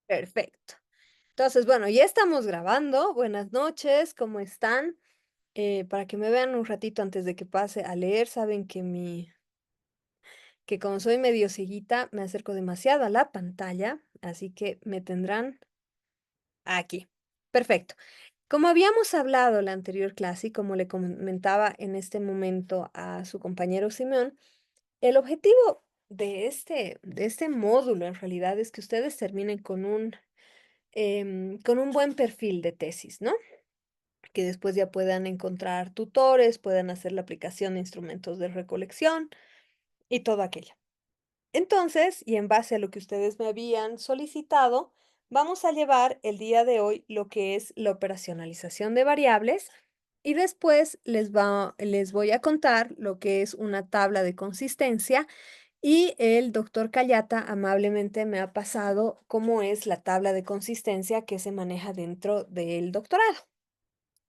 Perfecto. Entonces, bueno, ya estamos grabando. Buenas noches, ¿cómo están? Para que me vean un ratito antes de que pase a leer, saben que que como soy medio cieguita, me acerco demasiado a la pantalla, así que me tendrán aquí. Perfecto. Como habíamos hablado la anterior clase y como le comentaba en este momento a su compañero Simeón, el objetivo de este módulo en realidad es que ustedes terminen con un buen perfil de tesis, ¿no? Que después ya puedan encontrar tutores, puedan hacer la aplicación de instrumentos de recolección y todo aquello. Entonces, y en base a lo que ustedes me habían solicitado, vamos a llevar el día de hoy lo que es la operacionalización de variables y después les voy a contar lo que es una tabla de consistencia y el doctor Callata amablemente me ha pasado cómo es la tabla de consistencia que se maneja dentro del doctorado,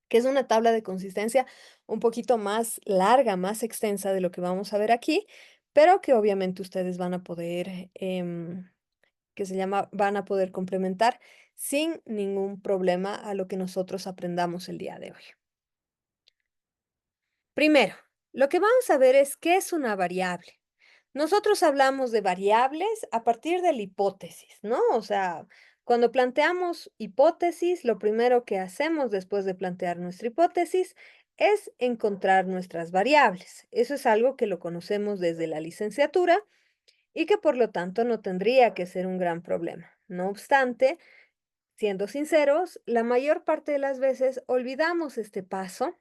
que es una tabla de consistencia un poquito más larga, más extensa de lo que vamos a ver aquí, pero que obviamente ustedes van a poder, que se llama, van a poder complementar sin ningún problema a lo que nosotros aprendamos el día de hoy. Primero, lo que vamos a ver es qué es una variable. Nosotros hablamos de variables a partir de la hipótesis, ¿no? O sea, cuando planteamos hipótesis, lo primero que hacemos después de plantear nuestra hipótesis es encontrar nuestras variables. Eso es algo que lo conocemos desde la licenciatura y que por lo tanto no tendría que ser un gran problema. No obstante, siendo sinceros, la mayor parte de las veces olvidamos este paso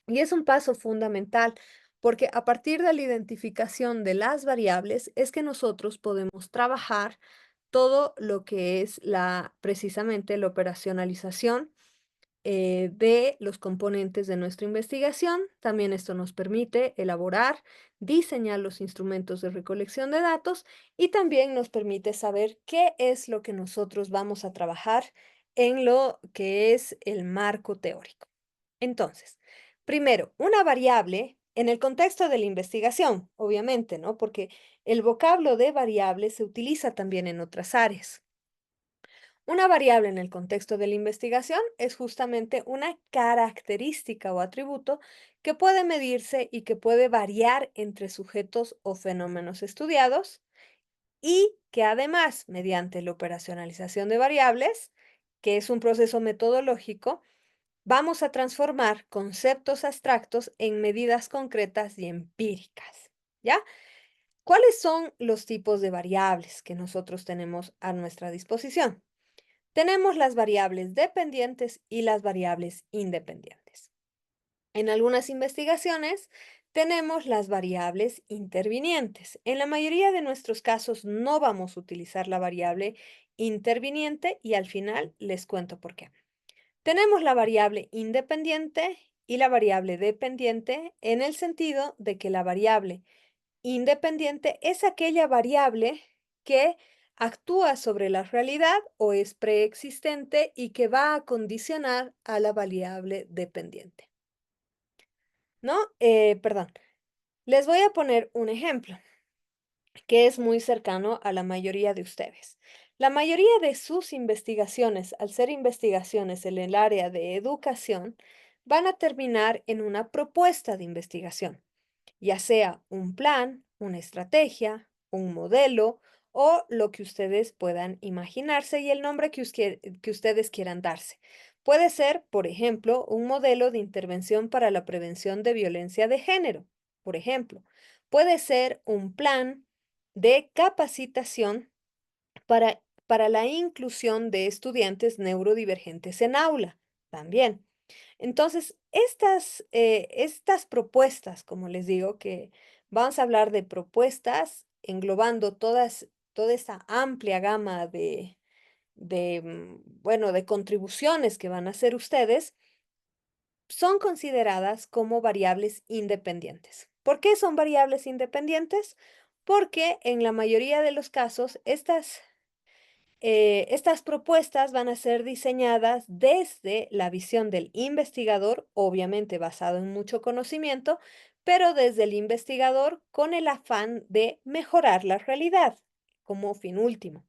y es un paso fundamental porque a partir de la identificación de las variables es que nosotros podemos trabajar todo lo que es precisamente la operacionalización de los componentes de nuestra investigación. También esto nos permite elaborar, diseñar los instrumentos de recolección de datos y también nos permite saber qué es lo que nosotros vamos a trabajar en lo que es el marco teórico. Entonces, primero, una variable en el contexto de la investigación, obviamente, ¿no? Porque el vocablo de variable se utiliza también en otras áreas. Una variable en el contexto de la investigación es justamente una característica o atributo que puede medirse y que puede variar entre sujetos o fenómenos estudiados y que además, mediante la operacionalización de variables, que es un proceso metodológico, vamos a transformar conceptos abstractos en medidas concretas y empíricas. ¿Ya? ¿Cuáles son los tipos de variables que nosotros tenemos a nuestra disposición? Tenemos las variables dependientes y las variables independientes. En algunas investigaciones tenemos las variables intervinientes. En la mayoría de nuestros casos no vamos a utilizar la variable interviniente y al final les cuento por qué. Tenemos la variable independiente y la variable dependiente en el sentido de que la variable independiente es aquella variable que actúa sobre la realidad o es preexistente y que va a condicionar a la variable dependiente, ¿no? Perdón, les voy a poner un ejemplo que es muy cercano a la mayoría de ustedes. La mayoría de sus investigaciones, al ser investigaciones en el área de educación, van a terminar en una propuesta de investigación, ya sea un plan, una estrategia, un modelo o lo que ustedes puedan imaginarse y el nombre que ustedes quieran darse. Puede ser, por ejemplo, un modelo de intervención para la prevención de violencia de género, por ejemplo. Puede ser un plan de capacitación para la inclusión de estudiantes neurodivergentes en aula, también. Entonces, estas propuestas, como les digo, que vamos a hablar de propuestas englobando toda esta amplia gama bueno, de contribuciones que van a hacer ustedes, son consideradas como variables independientes. ¿Por qué son variables independientes? Porque en la mayoría de los casos, estas propuestas van a ser diseñadas desde la visión del investigador, obviamente basado en mucho conocimiento, pero desde el investigador con el afán de mejorar la realidad como fin último.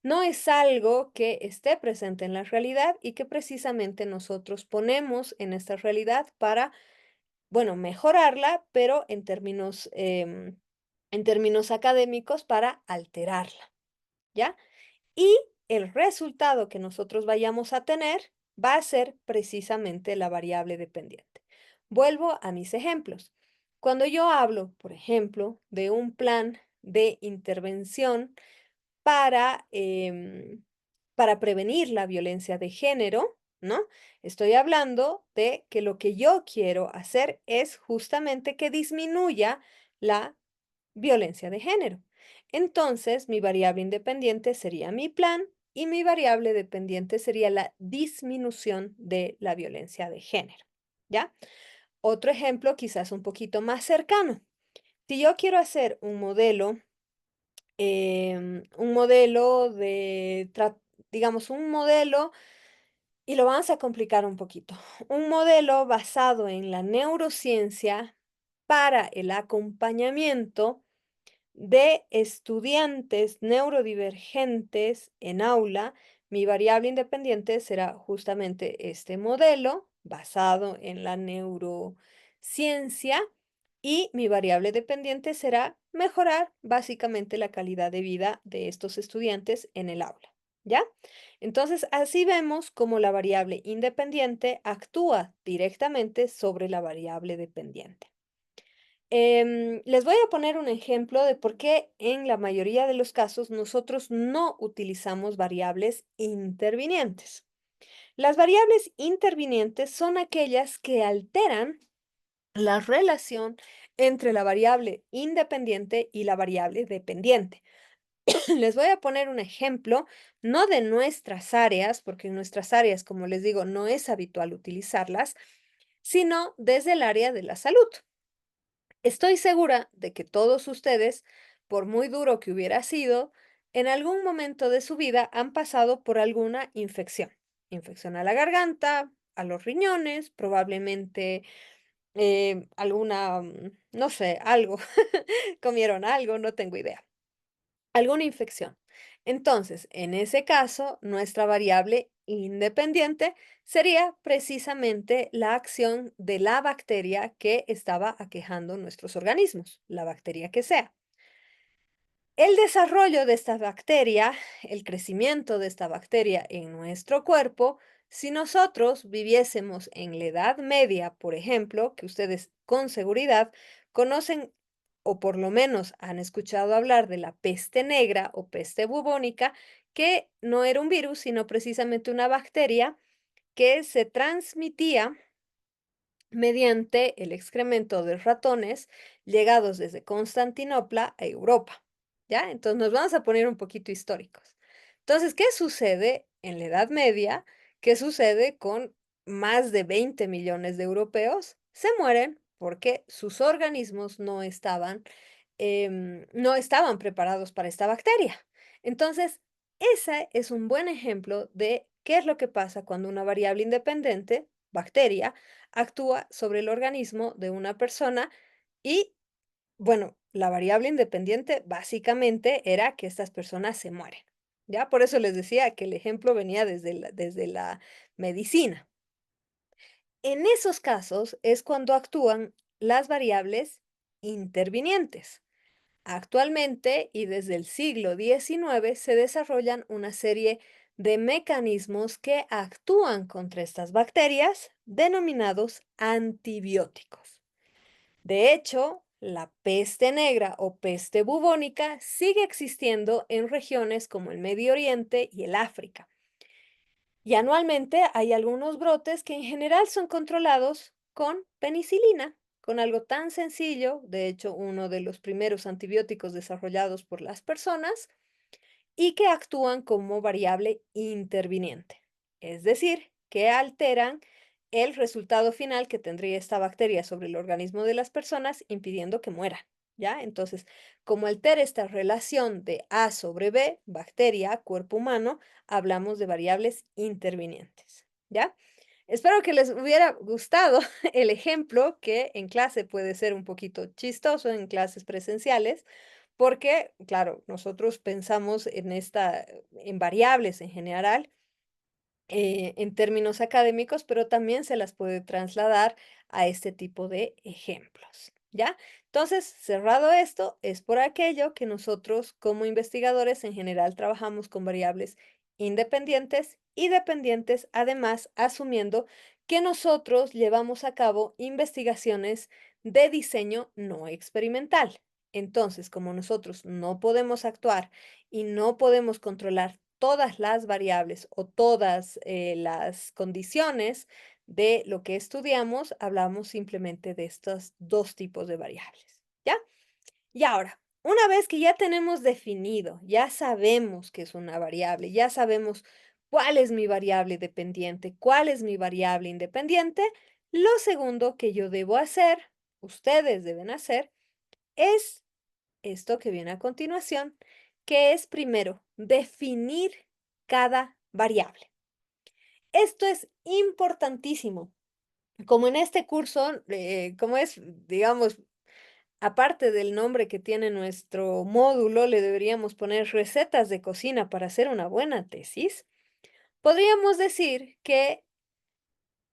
no es algo que esté presente en la realidad y que precisamente nosotros ponemos en esta realidad para, bueno, mejorarla, pero en términos académicos para alterarla, ¿ya? Y el resultado que nosotros vayamos a tener va a ser precisamente la variable dependiente. Vuelvo a mis ejemplos. Cuando yo hablo, por ejemplo, de un plan de intervención para, para prevenir la violencia de género, ¿no? Estoy hablando de que lo que yo quiero hacer es justamente que disminuya la violencia de género. Entonces, mi variable independiente sería mi plan y mi variable dependiente sería la disminución de la violencia de género, ¿ya? Otro ejemplo, quizás un poquito más cercano. Si yo quiero hacer un modelo digamos, un modelo, y lo vamos a complicar un poquito, un modelo basado en la neurociencia para el acompañamiento de estudiantes neurodivergentes en aula, mi variable independiente será justamente este modelo basado en la neurociencia y mi variable dependiente será mejorar básicamente la calidad de vida de estos estudiantes en el aula, ¿ya? Entonces, así vemos cómo la variable independiente actúa directamente sobre la variable dependiente. Les voy a poner un ejemplo de por qué en la mayoría de los casos nosotros no utilizamos variables intervinientes. Las variables intervinientes son aquellas que alteran la relación entre la variable independiente y la variable dependiente. Les voy a poner un ejemplo, no de nuestras áreas, porque en nuestras áreas, como les digo, no es habitual utilizarlas, sino desde el área de la salud. Estoy segura de que todos ustedes, por muy duro que hubiera sido, en algún momento de su vida han pasado por alguna infección. Infección a la garganta, a los riñones, probablemente no sé, algo, comieron algo, no tengo idea. Alguna infección. Entonces, en ese caso, nuestra variable independiente sería precisamente la acción de la bacteria que estaba aquejando nuestros organismos, la bacteria que sea. El desarrollo de esta bacteria, el crecimiento de esta bacteria en nuestro cuerpo, si nosotros viviésemos en la Edad Media, por ejemplo, que ustedes con seguridad conocen o por lo menos han escuchado hablar de la peste negra o peste bubónica, que no era un virus, sino precisamente una bacteria que se transmitía mediante el excremento de ratones llegados desde Constantinopla a Europa, ¿ya? Entonces nos vamos a poner un poquito históricos. Entonces, ¿qué sucede en la Edad Media? ¿Qué sucede con más de 20 millones de europeos? Se mueren porque sus organismos no estaban preparados para esta bacteria. Entonces, ese es un buen ejemplo de qué es lo que pasa cuando una variable independiente, bacteria, actúa sobre el organismo de una persona y, bueno, la variable independiente básicamente era que estas personas se mueren, ¿ya? Por eso les decía que el ejemplo venía desde la medicina. En esos casos es cuando actúan las variables intervinientes. Actualmente y desde el siglo XIX se desarrollan una serie de mecanismos que actúan contra estas bacterias denominados antibióticos. De hecho, la peste negra o peste bubónica sigue existiendo en regiones como el Medio Oriente y el África. Y anualmente hay algunos brotes que en general son controlados con penicilina, con algo tan sencillo, de hecho uno de los primeros antibióticos desarrollados por las personas, y que actúan como variable interviniente, es decir, que alteran el resultado final que tendría esta bacteria sobre el organismo de las personas, impidiendo que mueran, ¿ya? Entonces, como altera esta relación de A sobre B, bacteria, cuerpo humano, hablamos de variables intervinientes, ¿ya? Espero que les hubiera gustado el ejemplo, que en clase puede ser un poquito chistoso en clases presenciales, porque, claro, nosotros pensamos en variables en general, en términos académicos, pero también se las puede trasladar a este tipo de ejemplos, ¿ya? Entonces, cerrado esto, es por aquello que nosotros como investigadores en general trabajamos con variables independientes y dependientes, además asumiendo que nosotros llevamos a cabo investigaciones de diseño no experimental. Entonces, como nosotros no podemos actuar y no podemos controlar todas las variables o todas las condiciones de lo que estudiamos, hablamos simplemente de estos dos tipos de variables, ¿ya? Y ahora, una vez que ya tenemos definido, ya sabemos qué es una variable, ya sabemos cuál es mi variable dependiente, cuál es mi variable independiente, lo segundo que yo debo hacer, ustedes deben hacer, es esto que viene a continuación, que es primero definir cada variable. Esto es importantísimo. Como en este curso, como es, digamos, aparte del nombre que tiene nuestro módulo, le deberíamos poner recetas de cocina para hacer una buena tesis. Podríamos decir que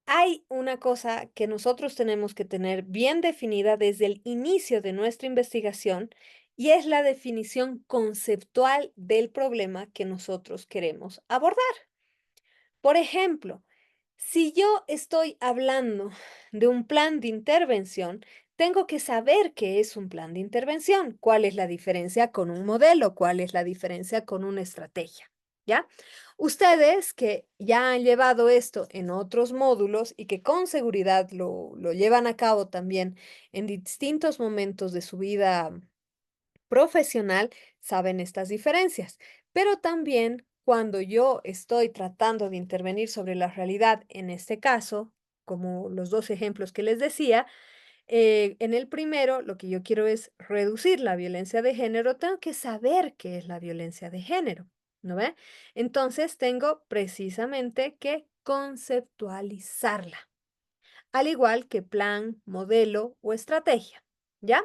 hay una cosa que nosotros tenemos que tener bien definida desde el inicio de nuestra investigación y es la definición conceptual del problema que nosotros queremos abordar. Por ejemplo, si yo estoy hablando de un plan de intervención, tengo que saber qué es un plan de intervención, cuál es la diferencia con un modelo, cuál es la diferencia con una estrategia, ¿ya? Ustedes que ya han llevado esto en otros módulos y que con seguridad lo llevan a cabo también en distintos momentos de su vida profesional, saben estas diferencias, pero también cuando yo estoy tratando de intervenir sobre la realidad, en este caso, como los dos ejemplos que les decía, en el primero, lo que yo quiero es reducir la violencia de género, tengo que saber qué es la violencia de género, ¿no ve? Entonces tengo precisamente que conceptualizarla, al igual que plan, modelo o estrategia, ¿ya?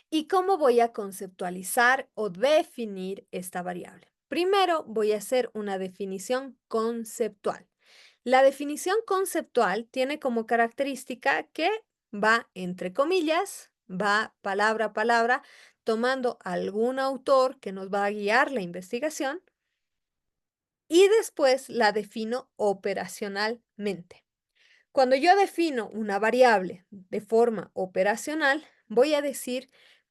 ¿Y cómo voy a conceptualizar o definir esta variable? Primero voy a hacer una definición conceptual. La definición conceptual tiene como característica que va entre comillas, va palabra a palabra, tomando algún autor que nos va a guiar la investigación y después la defino operacionalmente. Cuando yo defino una variable de forma operacional, voy a decir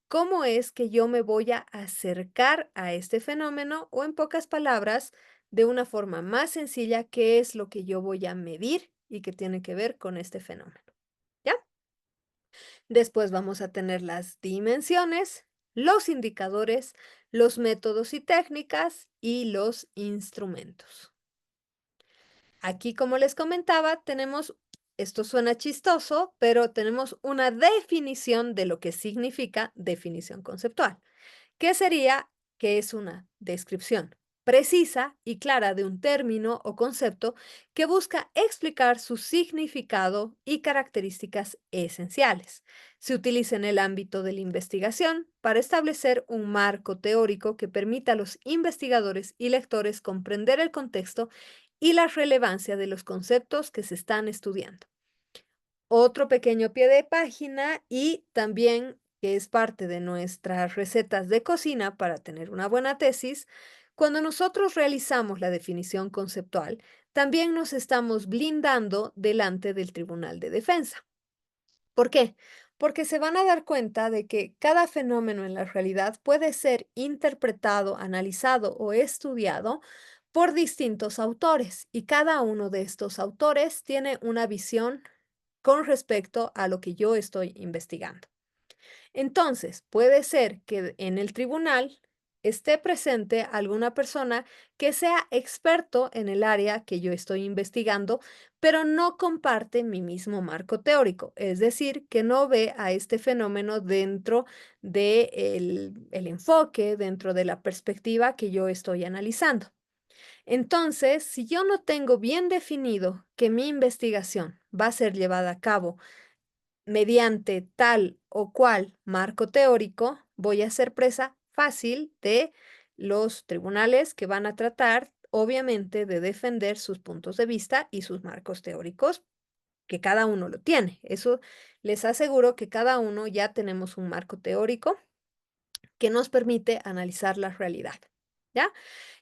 cómo es que yo me voy a acercar a este fenómeno o en pocas palabras, de una forma más sencilla, qué es lo que yo voy a medir y que tiene que ver con este fenómeno. ¿Ya? Después vamos a tener las dimensiones, los indicadores, los métodos y técnicas y los instrumentos. Aquí, como les comentaba, tenemos, esto suena chistoso, pero tenemos una definición de lo que significa definición conceptual, que sería que es una descripción precisa y clara de un término o concepto que busca explicar su significado y características esenciales. Se utiliza en el ámbito de la investigación para establecer un marco teórico que permita a los investigadores y lectores comprender el contexto y la relevancia de los conceptos que se están estudiando. Otro pequeño pie de página y también que es parte de nuestras recetas de cocina para tener una buena tesis, cuando nosotros realizamos la definición conceptual, también nos estamos blindando delante del Tribunal de Defensa. ¿Por qué? Porque se van a dar cuenta de que cada fenómeno en la realidad puede ser interpretado, analizado o estudiado por distintos autores y cada uno de estos autores tiene una visión con respecto a lo que yo estoy investigando. Entonces, puede ser que en el tribunal esté presente alguna persona que sea experto en el área que yo estoy investigando, pero no comparte mi mismo marco teórico, es decir, que no ve a este fenómeno dentro del el enfoque, dentro de la perspectiva que yo estoy analizando. Entonces, si yo no tengo bien definido que mi investigación va a ser llevada a cabo mediante tal o cual marco teórico, voy a ser presa fácil de los tribunales que van a tratar, obviamente, de defender sus puntos de vista y sus marcos teóricos, que cada uno lo tiene. Eso les aseguro que cada uno ya tenemos un marco teórico que nos permite analizar la realidad, ¿ya?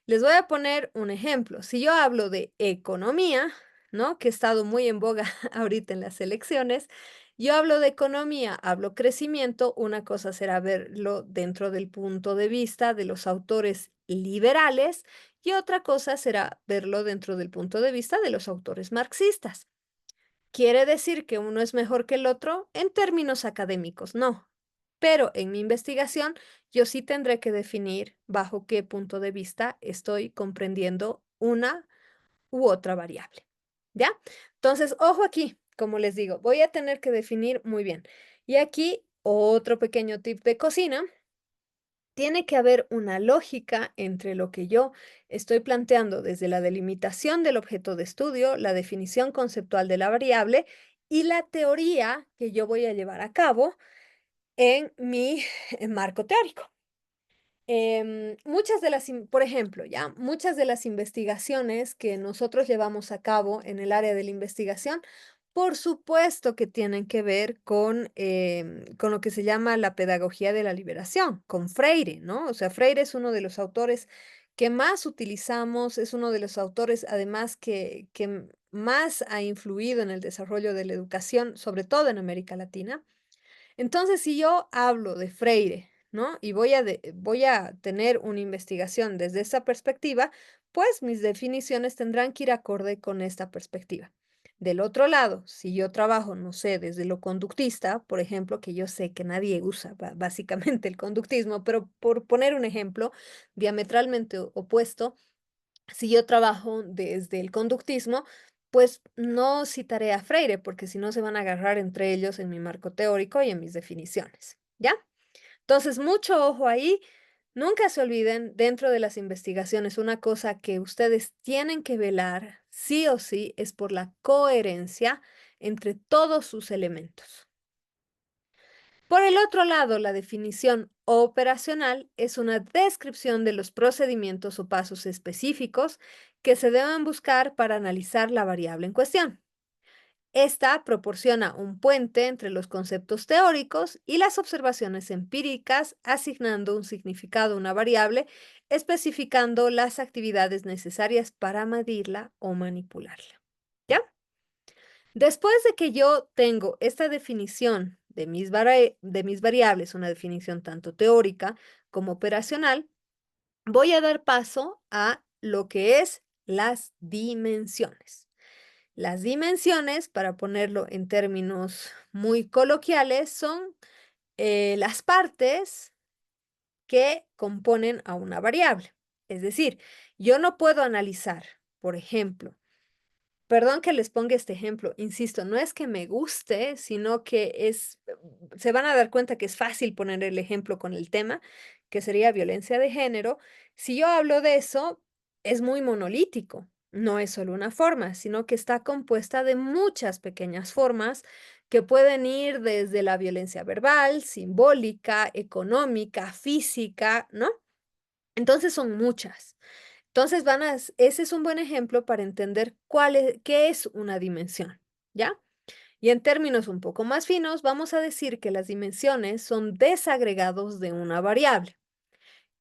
Les voy a poner un ejemplo. Si yo hablo de economía, ¿no? Que ha estado muy en boga ahorita en las elecciones, yo hablo de economía, hablo crecimiento, una cosa será verlo dentro del punto de vista de los autores liberales y otra cosa será verlo dentro del punto de vista de los autores marxistas. ¿Quiere decir que uno es mejor que el otro? En términos académicos, no. Pero en mi investigación, yo sí tendré que definir bajo qué punto de vista estoy comprendiendo una u otra variable. ¿Ya? Entonces, ojo aquí, como les digo, voy a tener que definir muy bien. Y aquí otro pequeño tip de cocina. Tiene que haber una lógica entre lo que yo estoy planteando desde la delimitación del objeto de estudio, la definición conceptual de la variable y la teoría que yo voy a llevar a cabo en mi marco teórico. Muchas de las, por ejemplo, ya, muchas de las investigaciones que nosotros llevamos a cabo en el área de la investigación, por supuesto que tienen que ver con lo que se llama la pedagogía de la liberación, con Freire, ¿no? O sea, Freire es uno de los autores que más utilizamos, es uno de los autores además que más ha influido en el desarrollo de la educación, sobre todo en América Latina. Entonces, si yo hablo de Freire, ¿no? Y voy a tener una investigación desde esa perspectiva, pues mis definiciones tendrán que ir acorde con esta perspectiva. Del otro lado, si yo trabajo, no sé, desde lo conductista, por ejemplo, que yo sé que nadie usa básicamente el conductismo, pero por poner un ejemplo diametralmente opuesto, si yo trabajo desde el conductismo, pues no citaré a Freire, porque si no se van a agarrar entre ellos en mi marco teórico y en mis definiciones, ¿ya? Entonces, mucho ojo ahí. Nunca se olviden, dentro de las investigaciones, una cosa que ustedes tienen que velar, sí o sí, es por la coherencia entre todos sus elementos. Por el otro lado, la definición operacional es una descripción de los procedimientos o pasos específicos que se deben buscar para analizar la variable en cuestión. Esta proporciona un puente entre los conceptos teóricos y las observaciones empíricas, asignando un significado a una variable, especificando las actividades necesarias para medirla o manipularla. ¿Ya? Después de que yo tengo esta definición de mis variables, una definición tanto teórica como operacional, voy a dar paso a lo que es las dimensiones. Las dimensiones, para ponerlo en términos muy coloquiales, son las partes que componen a una variable. Es decir, yo no puedo analizar, por ejemplo, perdón que les ponga este ejemplo, insisto, no es que me guste, sino que se van a dar cuenta que es fácil poner el ejemplo con el tema, que sería violencia de género. Si yo hablo de eso, es muy monolítico, no es solo una forma, sino que está compuesta de muchas pequeñas formas que pueden ir desde la violencia verbal, simbólica, económica, física, ¿no? Entonces son muchas. Entonces ese es un buen ejemplo para entender qué es una dimensión, ¿ya? Y en términos un poco más finos, vamos a decir que las dimensiones son desagregados de una variable.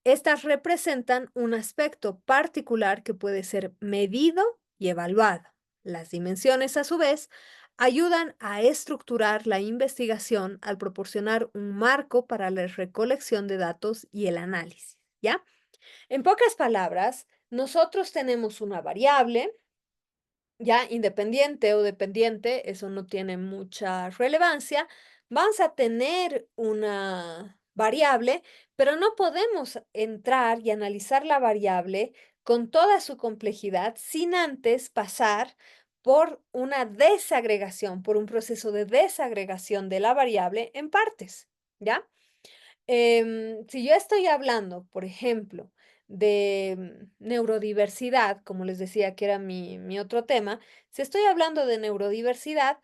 Estas representan un aspecto particular que puede ser medido y evaluado. Las dimensiones, a su vez, ayudan a estructurar la investigación al proporcionar un marco para la recolección de datos y el análisis, ¿ya? En pocas palabras, nosotros tenemos una variable, ya independiente o dependiente, eso no tiene mucha relevancia. Vamos a tener una variable, pero no podemos entrar y analizar la variable con toda su complejidad sin antes pasar por una desagregación, por un proceso de desagregación de la variable en partes, ¿ya? Si yo estoy hablando, por ejemplo, de neurodiversidad, como les decía que era mi otro tema, si estoy hablando de neurodiversidad,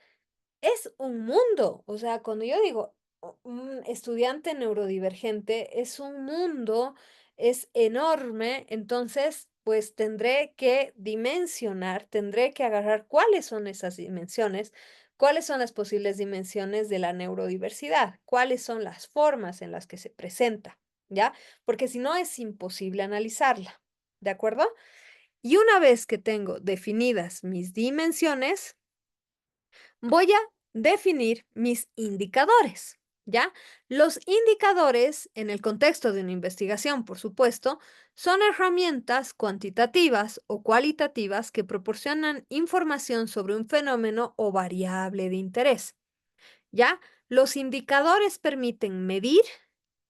es un mundo. O sea, cuando yo digo un estudiante neurodivergente es un mundo, es enorme, entonces, pues tendré que dimensionar, tendré que agarrar cuáles son esas dimensiones, cuáles son las posibles dimensiones de la neurodiversidad, cuáles son las formas en las que se presenta, ¿ya? Porque si no es imposible analizarla, ¿de acuerdo? Y una vez que tengo definidas mis dimensiones, voy a definir mis indicadores, ¿ya? Los indicadores, en el contexto de una investigación, por supuesto, son herramientas cuantitativas o cualitativas que proporcionan información sobre un fenómeno o variable de interés, ¿ya? Los indicadores permiten medir,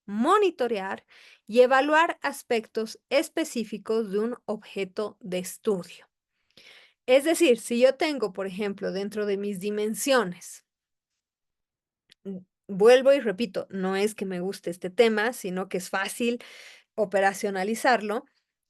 monitorear y evaluar aspectos específicos de un objeto de estudio. Es decir, si yo tengo, por ejemplo, dentro de mis dimensiones, vuelvo y repito, no es que me guste este tema, sino que es fácil operacionalizarlo.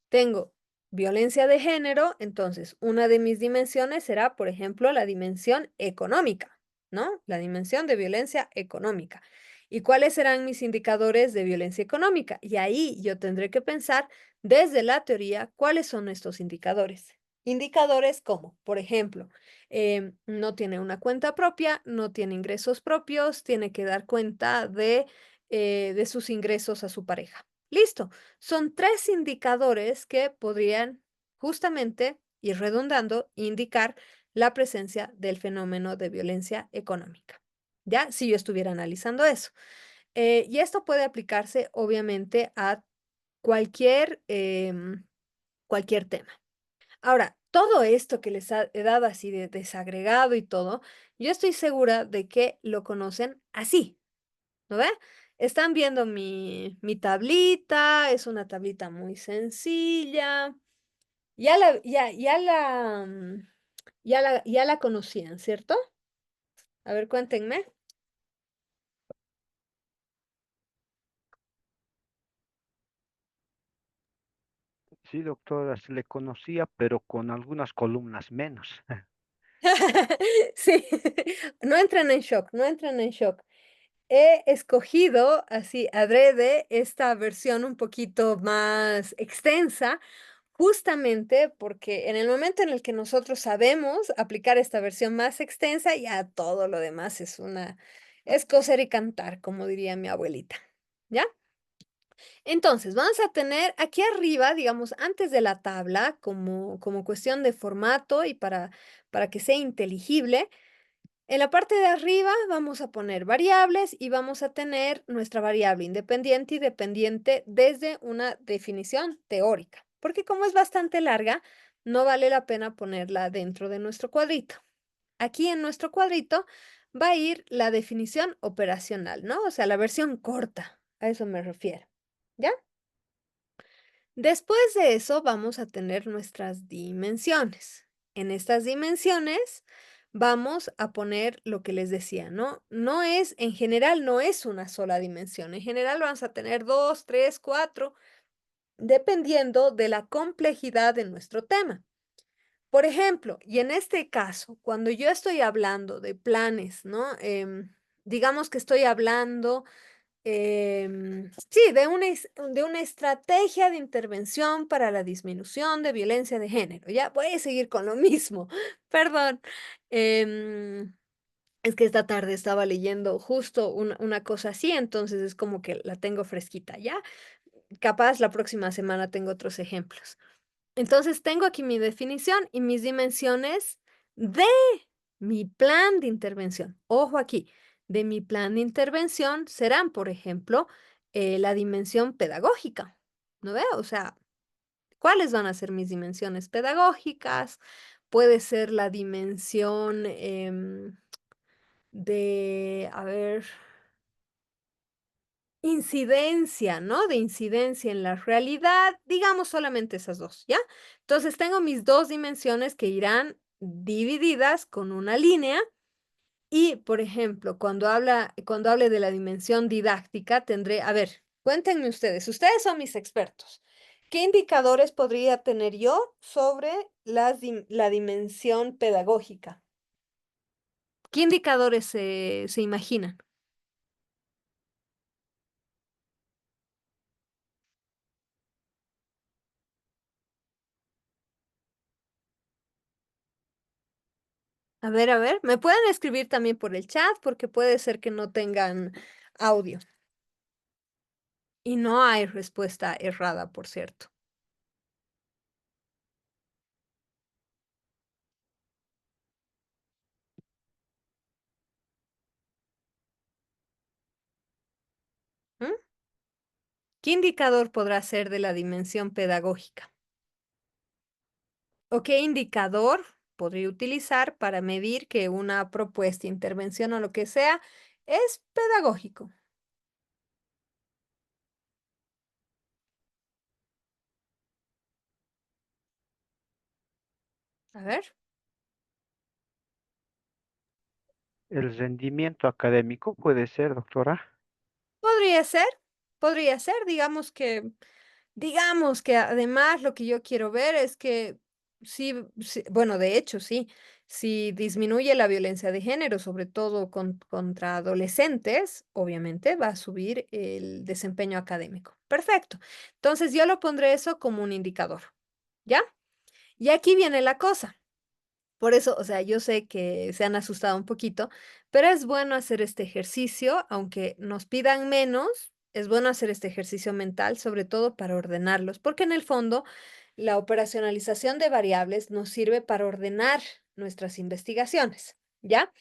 Tengo violencia de género, entonces una de mis dimensiones será, por ejemplo, la dimensión económica, ¿no? La dimensión de violencia económica. ¿Y cuáles serán mis indicadores de violencia económica? Y ahí yo tendré que pensar desde la teoría cuáles son estos indicadores. Indicadores como, por ejemplo, no tiene una cuenta propia, no tiene ingresos propios, tiene que dar cuenta de sus ingresos a su pareja. Listo. Son 3 indicadores que podrían justamente, y redundando, indicar la presencia del fenómeno de violencia económica, ¿ya? Si yo estuviera analizando eso. Y esto puede aplicarse, obviamente, a cualquier, cualquier tema. Ahora, todo esto que les he dado así de desagregado y todo, yo estoy segura de que lo conocen así, ¿no ve? Están viendo mi tablita, es una tablita muy sencilla. Ya la conocían, ¿cierto? A ver, cuéntenme. Sí, doctora, se le conocía, pero con algunas columnas menos. Sí, no entren en shock, no entren en shock. He escogido así adrede esta versión un poquito más extensa, justamente porque en el momento en el que nosotros sabemos aplicar esta versión más extensa, ya todo lo demás es coser y cantar, como diría mi abuelita, ¿ya? Entonces, vamos a tener aquí arriba, digamos, antes de la tabla, como cuestión de formato y para que sea inteligible, en la parte de arriba vamos a poner variables y vamos a tener nuestra variable independiente y dependiente desde una definición teórica, porque como es bastante larga, no vale la pena ponerla dentro de nuestro cuadrito. Aquí en nuestro cuadrito va a ir la definición operacional, ¿no? O sea, la versión corta, a eso me refiero. ¿Ya? Después de eso vamos a tener nuestras dimensiones. En estas dimensiones vamos a poner lo que les decía, ¿no? No es, en general, no es una sola dimensión. En general vamos a tener dos, tres, cuatro, dependiendo de la complejidad de nuestro tema. Por ejemplo, y en este caso, cuando yo estoy hablando de planes, ¿no? Digamos que estoy hablando sí, de una estrategia de intervención para la disminución de violencia de género. Ya voy a seguir con lo mismo, perdón. Em, es que esta tarde estaba leyendo justo una cosa así, entonces es como que la tengo fresquita, ¿ya? Capaz la próxima semana tengo otros ejemplos. Entonces tengo aquí mi definición y mis dimensiones de mi plan de intervención. Ojo aquí, de mi plan de intervención serán, por ejemplo, la dimensión pedagógica. ¿No veo? O sea, ¿cuáles van a ser mis dimensiones pedagógicas? Puede ser la dimensión a ver, incidencia, ¿no? De incidencia en la realidad, digamos solamente esas 2, ¿ya? Entonces, tengo mis 2 dimensiones que irán divididas con una línea y, por ejemplo, cuando hable de la dimensión didáctica, tendré a ver, cuéntenme ustedes son mis expertos. ¿Qué indicadores podría tener yo sobre la dimensión pedagógica? ¿Qué indicadores se imaginan? A ver, me pueden escribir también por el chat porque puede ser que no tengan audio y no hay respuesta errada, por cierto. ¿Mm? ¿Qué indicador podrá ser de la dimensión pedagógica? ¿O qué indicador podría utilizar para medir que una propuesta, intervención o lo que sea es pedagógico? A ver. El rendimiento académico puede ser, doctora. Podría ser, podría ser, digamos que además lo que yo quiero ver es que sí, bueno, de hecho, sí, si disminuye la violencia de género, sobre todo contra adolescentes, obviamente va a subir el desempeño académico. Perfecto. Entonces yo lo pondré eso como un indicador, ¿ya? Y aquí viene la cosa. Por eso, o sea, yo sé que se han asustado un poquito, pero es bueno hacer este ejercicio, aunque nos pidan menos, es bueno hacer este ejercicio mental, sobre todo para ordenarlos, porque en el fondo la operacionalización de variables nos sirve para ordenar nuestras investigaciones, ¿ya?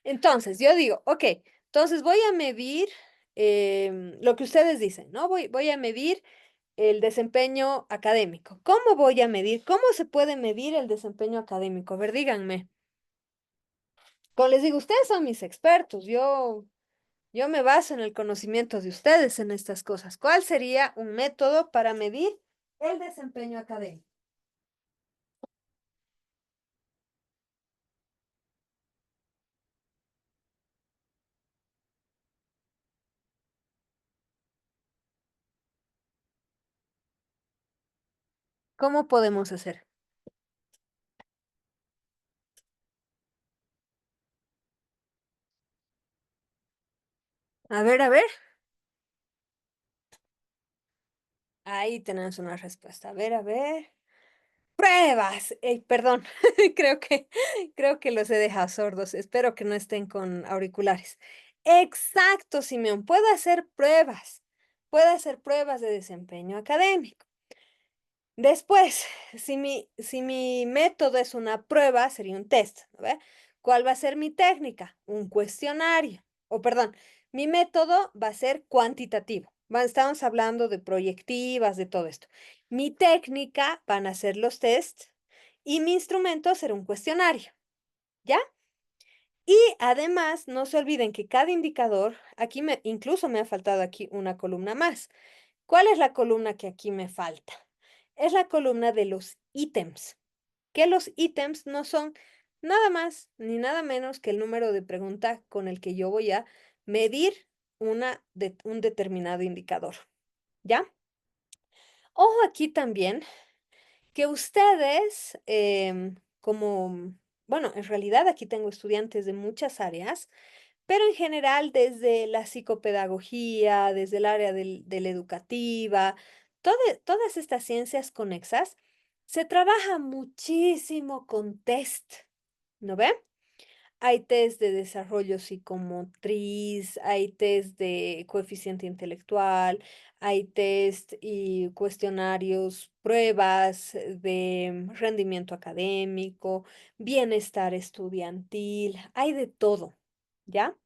Entonces, yo digo, ok, entonces voy a medir lo que ustedes dicen, ¿no? Voy a medir el desempeño académico. ¿Cómo voy a medir? ¿Cómo se puede medir el desempeño académico? A ver, díganme. Como les digo, ustedes son mis expertos. Yo me baso en el conocimiento de ustedes en estas cosas. ¿Cuál sería un método para medir el desempeño académico? ¿Cómo podemos hacer? A ver, a ver. Ahí tenemos una respuesta. A ver, a ver. Pruebas. Perdón, creo que, creo que los he dejado sordos. Espero que no estén con auriculares. Exacto, Simeón. Puede hacer pruebas de desempeño académico. Después, si mi método es una prueba, sería un test, ¿no ve? ¿Cuál va a ser mi técnica? Un cuestionario. O perdón, mi método va a ser cuantitativo. Estamos hablando de proyectivas, de todo esto. Mi técnica van a ser los tests y mi instrumento será un cuestionario, ¿ya? Y además, no se olviden que cada indicador, incluso me ha faltado aquí una columna más. ¿Cuál es la columna que aquí me falta? Es la columna de los ítems, que los ítems no son nada más ni nada menos que el número de pregunta con el que yo voy a medir un determinado indicador, ¿ya? Ojo aquí también que ustedes, bueno, en realidad aquí tengo estudiantes de muchas áreas, pero en general desde la psicopedagogía, desde el área de la educativa, todas estas ciencias conexas, se trabaja muchísimo con test, ¿no ve? Hay test de desarrollo psicomotriz, hay test de coeficiente intelectual, hay test y cuestionarios, pruebas de rendimiento académico, bienestar estudiantil, hay de todo, ¿ya?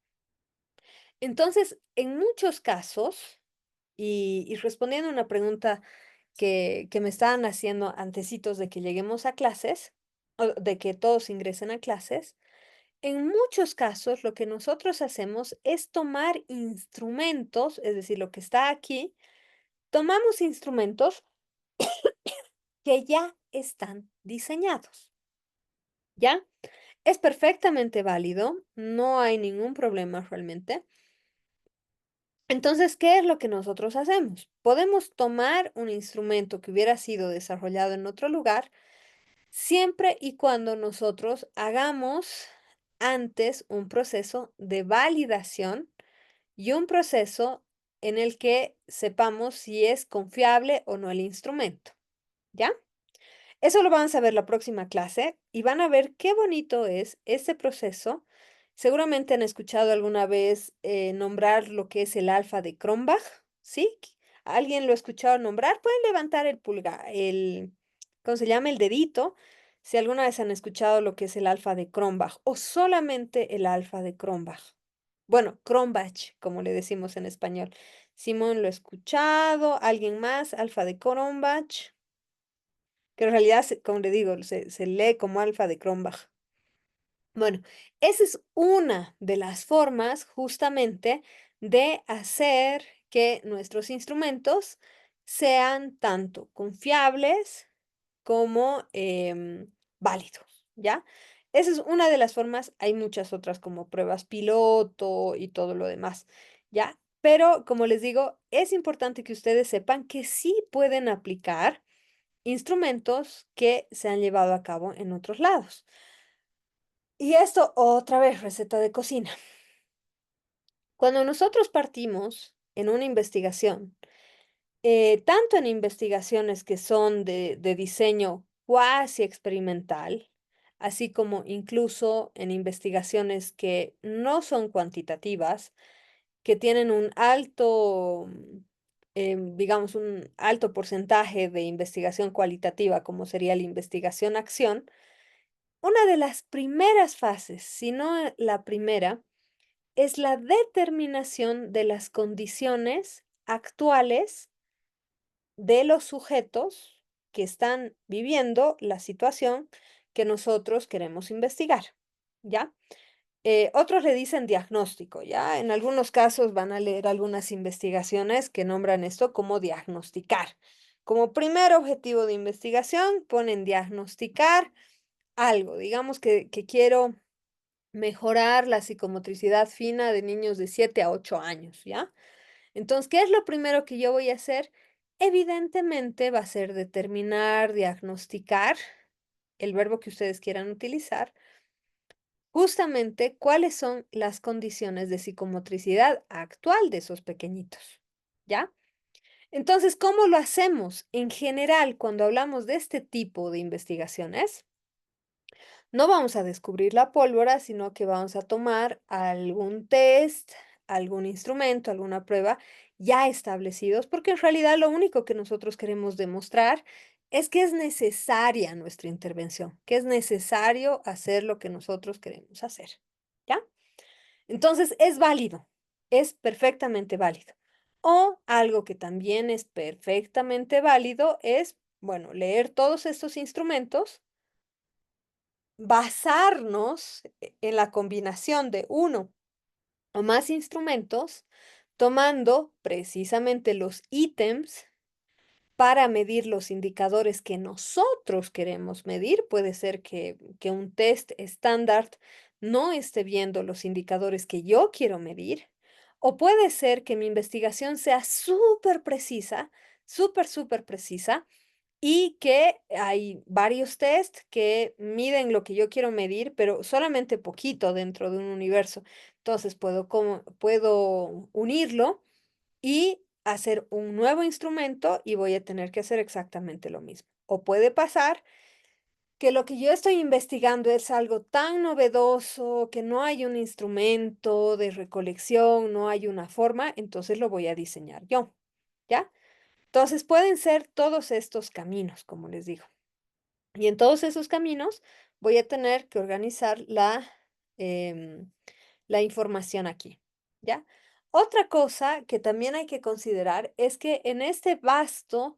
Entonces, en muchos casos, y respondiendo a una pregunta que me estaban haciendo antecitos de que lleguemos a clases, o de que todos ingresen a clases, en muchos casos lo que nosotros hacemos es tomar instrumentos, es decir, lo que está aquí, tomamos instrumentos que ya están diseñados, ¿ya? Es perfectamente válido, no hay ningún problema realmente. Entonces, ¿qué es lo que nosotros hacemos? Podemos tomar un instrumento que hubiera sido desarrollado en otro lugar, siempre y cuando nosotros hagamos antes un proceso de validación y un proceso en el que sepamos si es confiable o no el instrumento, ¿ya? Eso lo vamos a ver la próxima clase y van a ver qué bonito es este proceso. Seguramente han escuchado alguna vez nombrar lo que es el alfa de Cronbach, ¿sí? ¿Alguien lo ha escuchado nombrar? Pueden levantar el pulgar, ¿cómo se llama? El dedito. Si alguna vez han escuchado lo que es el alfa de Cronbach o solamente el alfa de Cronbach. Bueno, Cronbach, como le decimos en español. Simón lo ha escuchado, alguien más, alfa de Cronbach, que en realidad, como le digo, se lee como alfa de Cronbach. Bueno, esa es una de las formas justamente de hacer que nuestros instrumentos sean tanto confiables como válidos, ¿ya? Esa es una de las formas, hay muchas otras como pruebas piloto y todo lo demás, ¿ya? Pero como les digo, es importante que ustedes sepan que sí pueden aplicar instrumentos que se han llevado a cabo en otros lados. Y esto otra vez, receta de cocina. Cuando nosotros partimos en una investigación, tanto en investigaciones que son de diseño cuasi experimental, así como incluso en investigaciones que no son cuantitativas, que tienen un alto, digamos, un alto porcentaje de investigación cualitativa, como sería la investigación-acción, una de las primeras fases, si no la primera, es la determinación de las condiciones actuales de los sujetos que están viviendo la situación que nosotros queremos investigar, ¿ya? Otros le dicen diagnóstico, ¿ya? En algunos casos van a leer algunas investigaciones que nombran esto como diagnosticar. Como primer objetivo de investigación ponen diagnosticar algo, digamos que quiero mejorar la psicomotricidad fina de niños de 7 a 8 años, ¿ya? Entonces, ¿qué es lo primero que yo voy a hacer? Evidentemente va a ser determinar, diagnosticar, el verbo que ustedes quieran utilizar, justamente cuáles son las condiciones de psicomotricidad actual de esos pequeñitos, ¿ya? Entonces, ¿cómo lo hacemos? En general, cuando hablamos de este tipo de investigaciones, no vamos a descubrir la pólvora, sino que vamos a tomar algún test, algún instrumento, alguna prueba ya establecidos, porque en realidad lo único que nosotros queremos demostrar es que es necesaria nuestra intervención, que es necesario hacer lo que nosotros queremos hacer, ¿ya? Entonces es válido, es perfectamente válido. O algo que también es perfectamente válido es, bueno, leer todos estos instrumentos, basarnos en la combinación de uno o más instrumentos, tomando precisamente los ítems para medir los indicadores que nosotros queremos medir. Puede ser que un test estándar no esté viendo los indicadores que yo quiero medir, o puede ser que mi investigación sea súper precisa, súper, súper precisa, y que hay varios test que miden lo que yo quiero medir, pero solamente poquito dentro de un universo. Entonces puedo unirlo y hacer un nuevo instrumento y voy a tener que hacer exactamente lo mismo. O puede pasar que lo que yo estoy investigando es algo tan novedoso que no hay un instrumento de recolección, no hay una forma, entonces lo voy a diseñar yo, ¿ya? Entonces pueden ser todos estos caminos, como les digo. Y en todos esos caminos voy a tener que organizar em, la información aquí, ¿ya? Otra cosa que también hay que considerar es que en este vasto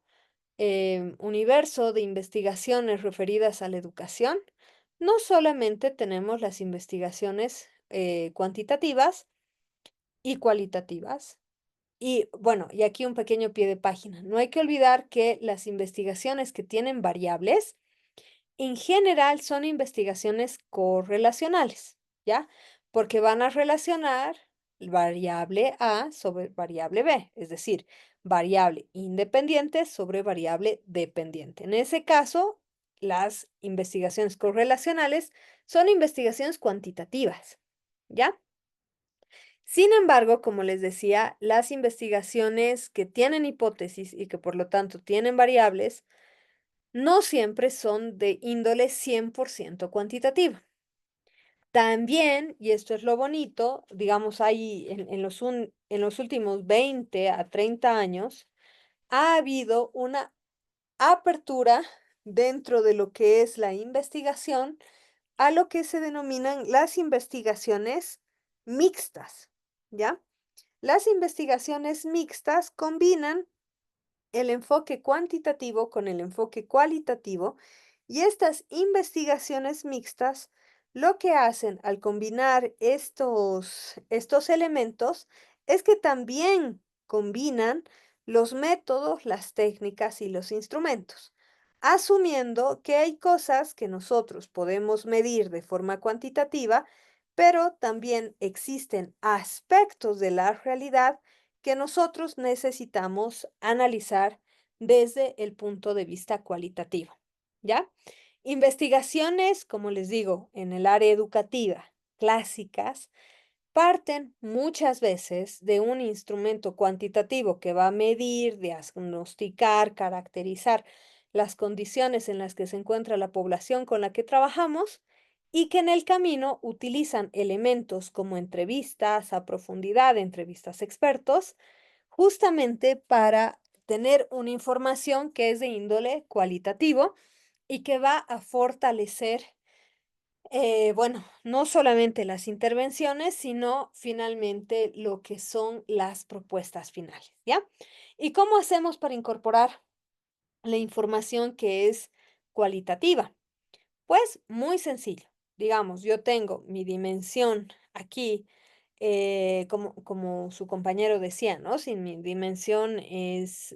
universo de investigaciones referidas a la educación, no solamente tenemos las investigaciones cuantitativas y cualitativas, y bueno, y aquí un pequeño pie de página. No hay que olvidar que las investigaciones que tienen variables, en general son investigaciones correlacionales, ¿ya? Porque van a relacionar variable A sobre variable B, es decir, variable independiente sobre variable dependiente. En ese caso, las investigaciones correlacionales son investigaciones cuantitativas, ¿ya? Sin embargo, como les decía, las investigaciones que tienen hipótesis y que por lo tanto tienen variables, no siempre son de índole 100% cuantitativa. También, y esto es lo bonito, digamos, hay en los últimos 20 a 30 años, ha habido una apertura dentro de lo que es la investigación a lo que se denominan las investigaciones mixtas, ¿ya? Las investigaciones mixtas combinan el enfoque cuantitativo con el enfoque cualitativo y estas investigaciones mixtas lo que hacen al combinar estos elementos es que también combinan los métodos, las técnicas y los instrumentos, asumiendo que hay cosas que nosotros podemos medir de forma cuantitativa, pero también existen aspectos de la realidad que nosotros necesitamos analizar desde el punto de vista cualitativo, ¿ya? Investigaciones, como les digo, en el área educativa, clásicas, parten muchas veces de un instrumento cuantitativo que va a medir, diagnosticar, caracterizar las condiciones en las que se encuentra la población con la que trabajamos y que en el camino utilizan elementos como entrevistas a profundidad, entrevistas a expertos, justamente para tener una información que es de índole cualitativo y que va a fortalecer, bueno, no solamente las intervenciones, sino finalmente lo que son las propuestas finales, ¿ya? ¿Y cómo hacemos para incorporar la información que es cualitativa? Pues muy sencillo. Digamos, yo tengo mi dimensión aquí, como su compañero decía, ¿no? Si mi dimensión es,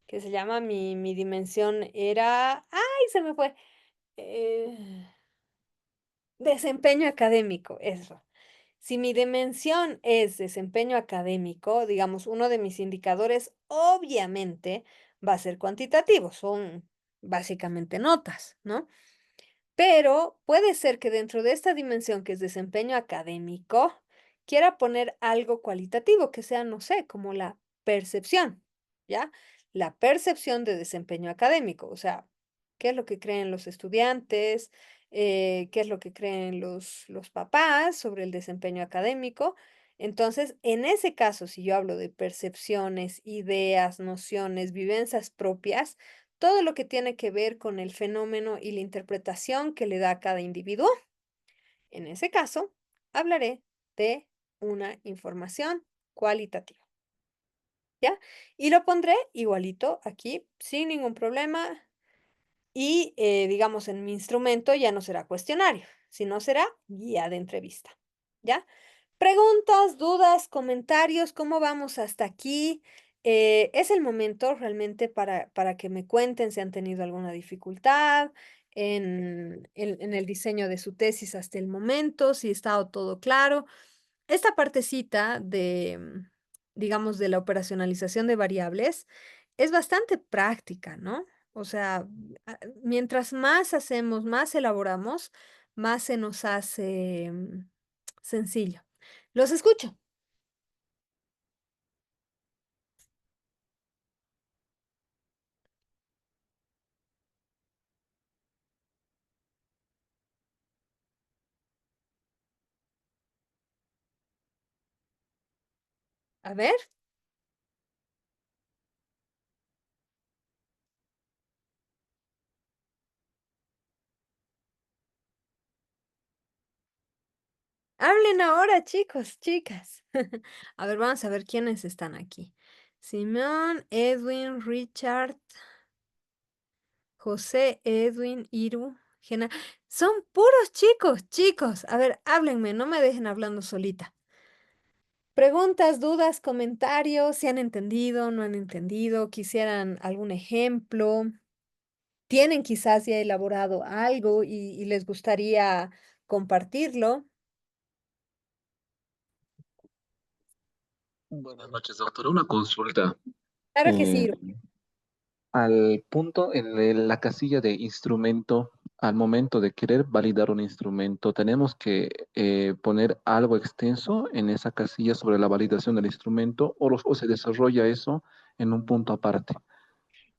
¿qué se llama? Mi dimensión era, ¡ay, se me fue! Eh, Desempeño académico, eso. Si mi dimensión es desempeño académico, digamos, uno de mis indicadores obviamente va a ser cuantitativo, son básicamente notas, ¿no? Pero puede ser que dentro de esta dimensión que es desempeño académico, quiera poner algo cualitativo que sea, no sé, como la percepción, ¿ya? La percepción de desempeño académico, o sea, qué es lo que creen los estudiantes, qué es lo que creen los papás sobre el desempeño académico. Entonces, en ese caso, si yo hablo de percepciones, ideas, nociones, vivencias propias, todo lo que tiene que ver con el fenómeno y la interpretación que le da a cada individuo. En ese caso, hablaré de una información cualitativa, ¿ya? Y lo pondré igualito aquí, sin ningún problema. Y digamos, en mi instrumento ya no será cuestionario, sino será guía de entrevista, ¿ya? Preguntas, dudas, comentarios, ¿cómo vamos hasta aquí? Es el momento realmente para que me cuenten si han tenido alguna dificultad en el diseño de su tesis hasta el momento, si ha estado todo claro. Esta partecita de, digamos, de la operacionalización de variables es bastante práctica, ¿no? O sea, mientras más hacemos, más elaboramos, más se nos hace sencillo. Los escucho. A ver, hablen ahora, chicos, chicas. A ver, vamos a ver quiénes están aquí. Simón, Edwin, Richard, José, Edwin, Iru, Gena. Son puros chicos, chicos. A ver, háblenme, no me dejen hablando solita. Preguntas, dudas, comentarios, si han entendido, no han entendido, quisieran algún ejemplo, tienen quizás ya elaborado algo y les gustaría compartirlo. Buenas noches, doctor. Una consulta. Claro que sí, Eh, Iru. Al punto la casilla de instrumento, al momento de querer validar un instrumento, tenemos que poner algo extenso en esa casilla sobre la validación del instrumento o se desarrolla eso en un punto aparte.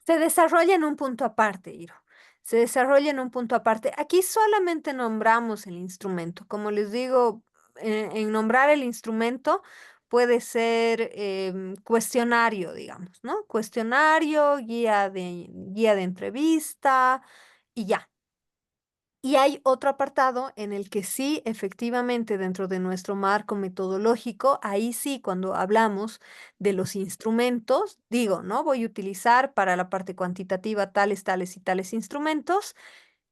Se desarrolla en un punto aparte, Iro. Se desarrolla en un punto aparte. Aquí solamente nombramos el instrumento. Como les digo, en nombrar el instrumento puede ser cuestionario, digamos, ¿no? Cuestionario, guía de entrevista y ya. Y hay otro apartado en el que sí, efectivamente, dentro de nuestro marco metodológico, ahí sí, cuando hablamos de los instrumentos, digo, ¿no? Voy a utilizar para la parte cuantitativa tales, tales y tales instrumentos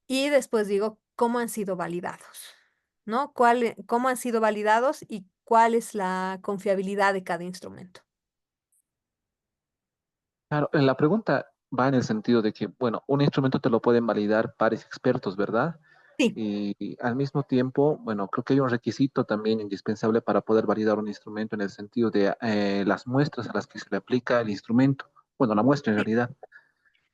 y después digo cómo han sido validados, ¿no? Cómo han sido validados y cuál es la confiabilidad de cada instrumento. Claro, la pregunta va en el sentido de que, bueno, un instrumento te lo pueden validar pares expertos, ¿verdad? Sí, Y al mismo tiempo, bueno, creo que hay un requisito también indispensable para poder validar un instrumento en el sentido de las muestras a las que se le aplica el instrumento. Bueno, la muestra en sí. realidad.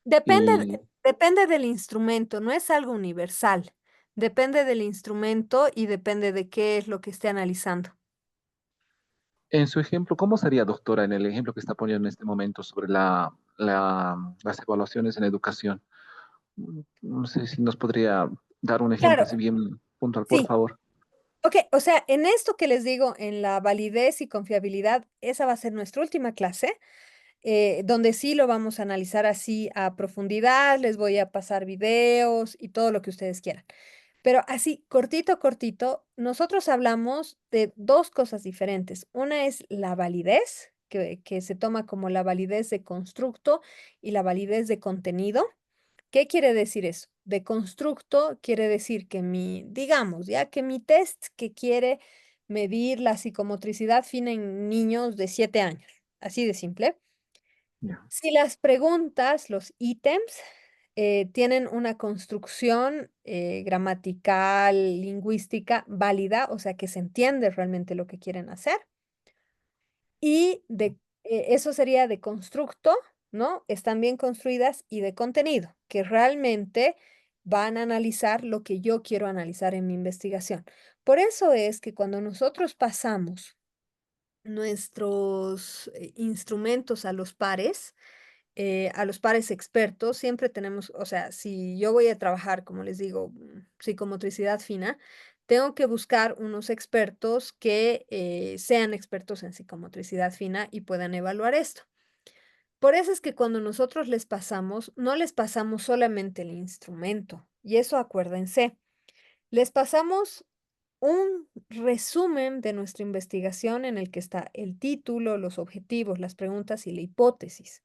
Depende, Y depende del instrumento, no es algo universal. Depende del instrumento y depende de qué es lo que esté analizando. en su ejemplo, ¿cómo sería, doctora, en el ejemplo que está poniendo en este momento sobre las evaluaciones en educación? No sé si nos podría dar un ejemplo Claro, así bien puntual, por sí. favor. Ok, o sea, en esto que les digo, en la validez y confiabilidad, esa va a ser nuestra última clase, donde sí lo vamos a analizar así a profundidad, les voy a pasar videos y todo lo que ustedes quieran. Pero así, cortito, cortito, nosotros hablamos de dos cosas diferentes. Una es la validez, que se toma como la validez de constructo y la validez de contenido. ¿Qué quiere decir eso? De constructo quiere decir que digamos, ya que mi test que quiere medir la psicomotricidad fina en niños de 7 años, así de simple. Ya. Si las preguntas, los ítems, tienen una construcción gramatical, lingüística válida, o sea que se entiende realmente lo que quieren hacer, y eso sería de constructo, ¿no? Están bien construidas y de contenido, que realmente van a analizar lo que yo quiero analizar en mi investigación. Por eso es que cuando nosotros pasamos nuestros instrumentos a los pares expertos, siempre tenemos, o sea, si yo voy a trabajar, como les digo, psicomotricidad fina, tengo que buscar unos expertos que sean expertos en psicomotricidad fina y puedan evaluar esto. Por eso es que cuando nosotros les pasamos, no les pasamos solamente el instrumento, y eso acuérdense, les pasamos un resumen de nuestra investigación en el que está el título, los objetivos, las preguntas y la hipótesis.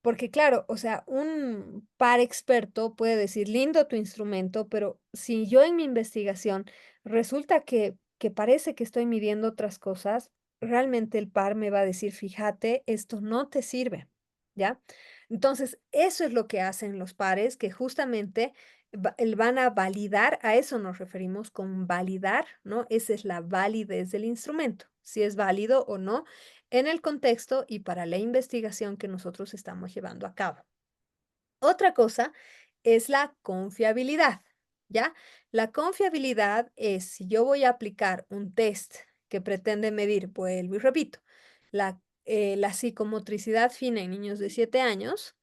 Porque claro, o sea, un par experto puede decir, lindo tu instrumento, pero si yo en mi investigación resulta que parece que estoy midiendo otras cosas, realmente el par me va a decir, fíjate, esto no te sirve, ¿ya? Entonces, eso es lo que hacen los pares, que justamente van a validar, a eso nos referimos con validar, ¿no? Esa es la validez del instrumento, si es válido o no en el contexto y para la investigación que nosotros estamos llevando a cabo. Otra cosa es la confiabilidad, ¿ya? La confiabilidad es si yo voy a aplicar un test que pretende medir, vuelvo y repito, la psicomotricidad fina en niños de 7 años,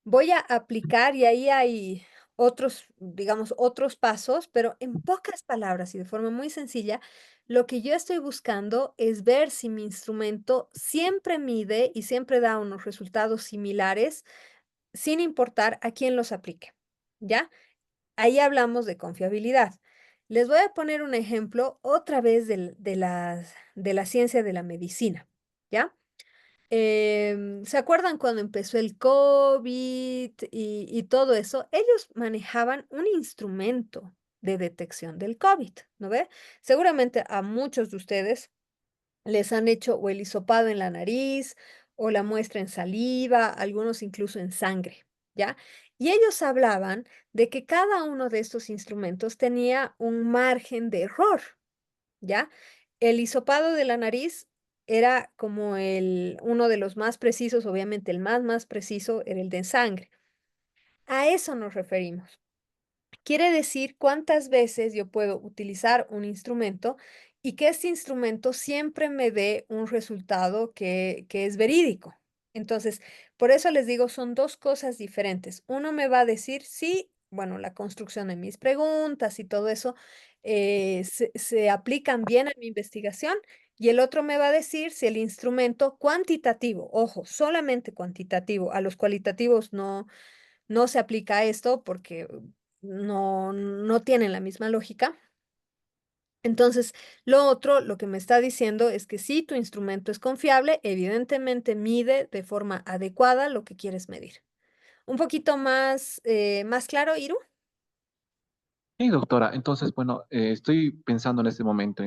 voy a aplicar y ahí hay otros, digamos, otros pasos, pero en pocas palabras y de forma muy sencilla, lo que yo estoy buscando es ver si mi instrumento siempre mide y siempre da unos resultados similares, sin importar a quién los aplique, ¿ya? Ahí hablamos de confiabilidad. Les voy a poner un ejemplo otra vez de la ciencia de la medicina, ¿ya? ¿Se acuerdan cuando empezó el COVID y todo eso? Ellos manejaban un instrumento de detección del COVID, ¿no ve? Seguramente a muchos de ustedes les han hecho o el hisopado en la nariz o la muestra en saliva, algunos incluso en sangre, ¿ya? Y ellos hablaban de que cada uno de estos instrumentos tenía un margen de error, ¿ya? El hisopado de la nariz era como uno de los más precisos, obviamente el más preciso era el de sangre. A eso nos referimos. Quiere decir cuántas veces yo puedo utilizar un instrumento y que este instrumento siempre me dé un resultado que es verídico. Entonces, Por eso les digo, son 2 cosas diferentes. Uno me va a decir sí, bueno, la construcción de mis preguntas y todo eso, se aplican bien a mi investigación, y el otro me va a decir si el instrumento cuantitativo, ojo, solamente cuantitativo, a los cualitativos no se aplica esto porque no tienen la misma lógica. Entonces, lo otro, lo que me está diciendo es que si tu instrumento es confiable, evidentemente mide de forma adecuada lo que quieres medir. Un poquito más, más claro, Iru. Sí, doctora. Entonces, bueno, estoy pensando en este momento,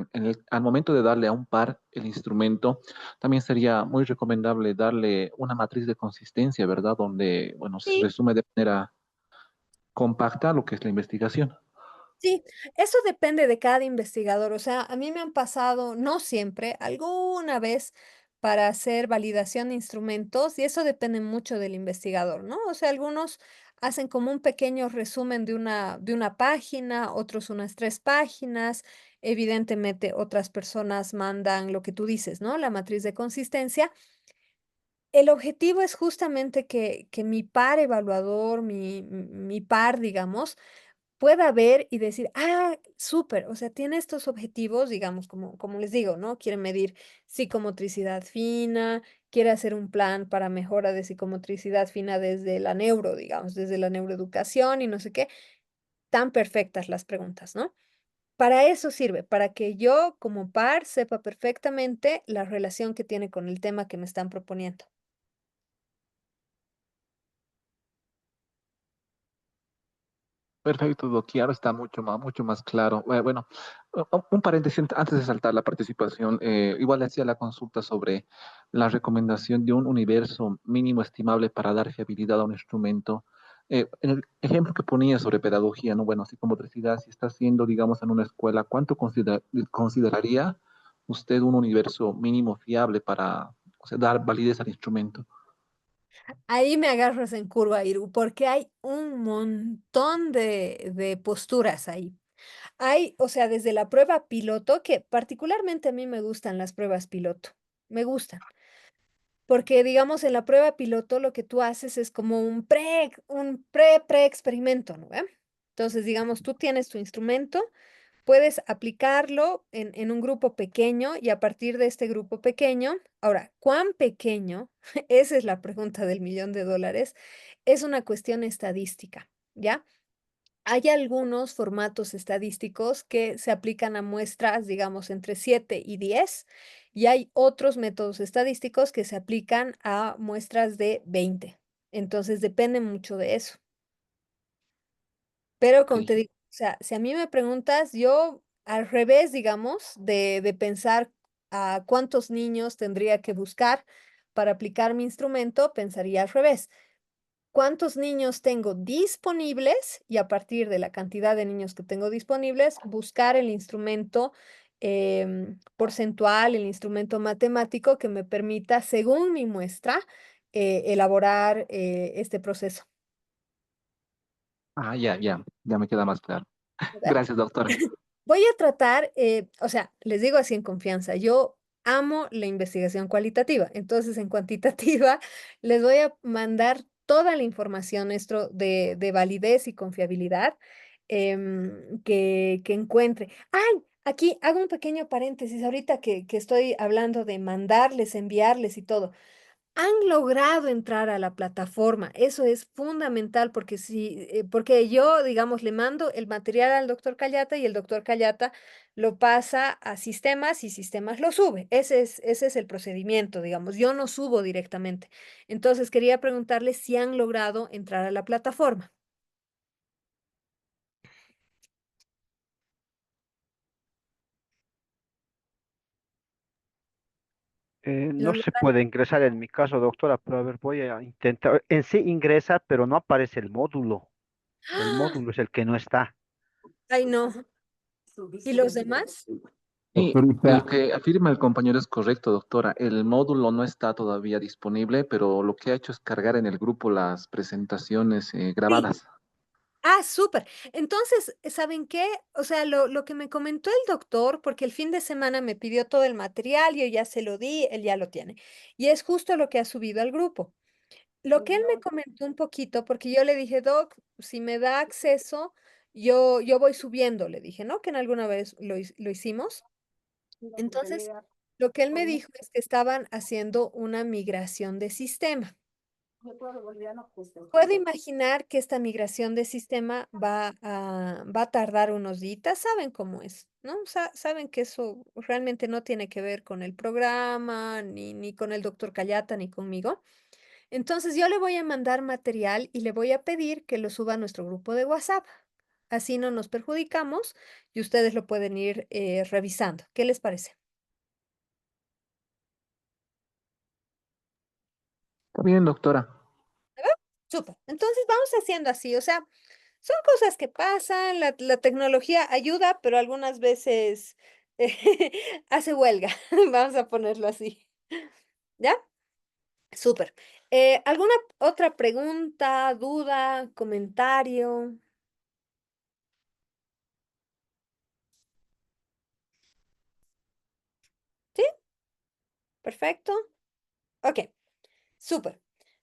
al momento de darle a un par el instrumento, también sería muy recomendable darle una matriz de consistencia, ¿verdad? Donde, bueno, se Sí. resume de manera compacta lo que es la investigación. Sí, eso depende de cada investigador. O sea, a mí me han pasado, no siempre, alguna vez para hacer validación de instrumentos, y eso depende mucho del investigador, ¿no? O sea, algunos hacen como un pequeño resumen de una página, otros unas 3 páginas. Evidentemente, otras personas mandan lo que tú dices, ¿no? La matriz de consistencia. El objetivo es justamente que mi par evaluador, mi par, digamos, pueda ver y decir: "Ah, súper", o sea, tiene estos objetivos, digamos, como les digo, ¿no? Quiere medir psicomotricidad fina, quiere hacer un plan para mejora de psicomotricidad fina desde la neuro, digamos, desde la neuroeducación y no sé qué. Tan perfectas las preguntas, ¿no? Para eso sirve, para que yo, como par, sepa perfectamente la relación que tiene con el tema que me están proponiendo. Perfecto, Doc. Y ahora está mucho más claro. Bueno, un paréntesis antes de saltar la participación. Igual le hacía la consulta sobre la recomendación de un universo mínimo estimable para dar fiabilidad a un instrumento. En el ejemplo que ponía sobre pedagogía, ¿no? Bueno, psicomotricidad, si está haciendo, digamos, en una escuela, ¿cuánto consideraría usted un universo mínimo fiable para, o sea, dar validez al instrumento? Ahí me agarras en curva, Iru, porque hay un montón de posturas ahí. Hay, o sea, desde la prueba piloto, que particularmente a mí me gustan las pruebas piloto, me gustan, porque digamos en la prueba piloto lo que tú haces es como un pre-experimento, ¿no ve? Entonces, digamos, tú tienes tu instrumento, puedes aplicarlo en un grupo pequeño y a partir de este grupo pequeño, ahora, ¿cuán pequeño? Esa es la pregunta del millón de dólares, es una cuestión estadística, ¿ya? Hay algunos formatos estadísticos que se aplican a muestras, digamos, entre 7 y 10, y hay otros métodos estadísticos que se aplican a muestras de 20. Entonces, depende mucho de eso. Pero Ok. como te digo, o sea, si a mí me preguntas, yo al revés, digamos, de pensar a cuántos niños tendría que buscar para aplicar mi instrumento, pensaría al revés. ¿Cuántos niños tengo disponibles? Y a partir de la cantidad de niños que tengo disponibles, buscar el instrumento porcentual, el instrumento matemático que me permita, según mi muestra, elaborar este proceso. Ah, ya me queda más claro. ¿Verdad? Gracias, doctora. Voy a tratar, o sea, les digo así en confianza, yo amo la investigación cualitativa, entonces en cuantitativa les voy a mandar toda la información esto de validez y confiabilidad que encuentre. ¡Ay! Aquí hago un pequeño paréntesis ahorita que estoy hablando de mandarles, enviarles y todo. Han logrado entrar a la plataforma. Eso es fundamental porque si, porque yo, digamos, le mando el material al doctor Callata y el doctor Callata lo pasa a sistemas y sistemas lo sube. Ese es el procedimiento, digamos. Yo no subo directamente. Entonces, quería preguntarle si han logrado entrar a la plataforma. ¿Lo No se lograron? puede ingresar en mi caso, doctora, pero a ver, voy a intentar. En sí ingresa, pero no aparece el módulo. El ¡Ah! módulo es el que no está. Ay, no. ¿Y los demás? Y lo que afirma el compañero es correcto, doctora. El módulo no está todavía disponible, pero lo que ha hecho es cargar en el grupo las presentaciones Sí. grabadas. Ah, súper. Entonces, ¿saben qué? O sea, lo que me comentó el doctor, porque el fin de semana me pidió todo el material, yo ya se lo di, él ya lo tiene. Y es justo lo que ha subido al grupo. Lo que él me comentó un poquito, porque yo le dije: "Doc, si me da acceso, yo voy subiendo", le dije, ¿no? Que en alguna vez lo hicimos. Entonces, lo que él me dijo es que estaban haciendo una migración de sistema. Puedo imaginar que esta migración de sistema va a tardar unos días, saben cómo es, ¿no? Saben que eso realmente no tiene que ver con el programa, ni con el doctor Callata, ni conmigo. Entonces, yo le voy a mandar material y le voy a pedir que lo suba a nuestro grupo de WhatsApp. Así no nos perjudicamos y ustedes lo pueden ir, revisando. ¿Qué les parece? Está bien, doctora. Súper. Entonces, vamos haciendo así, o sea, son cosas que pasan, la tecnología ayuda, pero algunas veces hace huelga, vamos a ponerlo así, ¿ya? Súper. ¿Alguna otra pregunta, duda, comentario? ¿Sí? Perfecto. Okey, súper.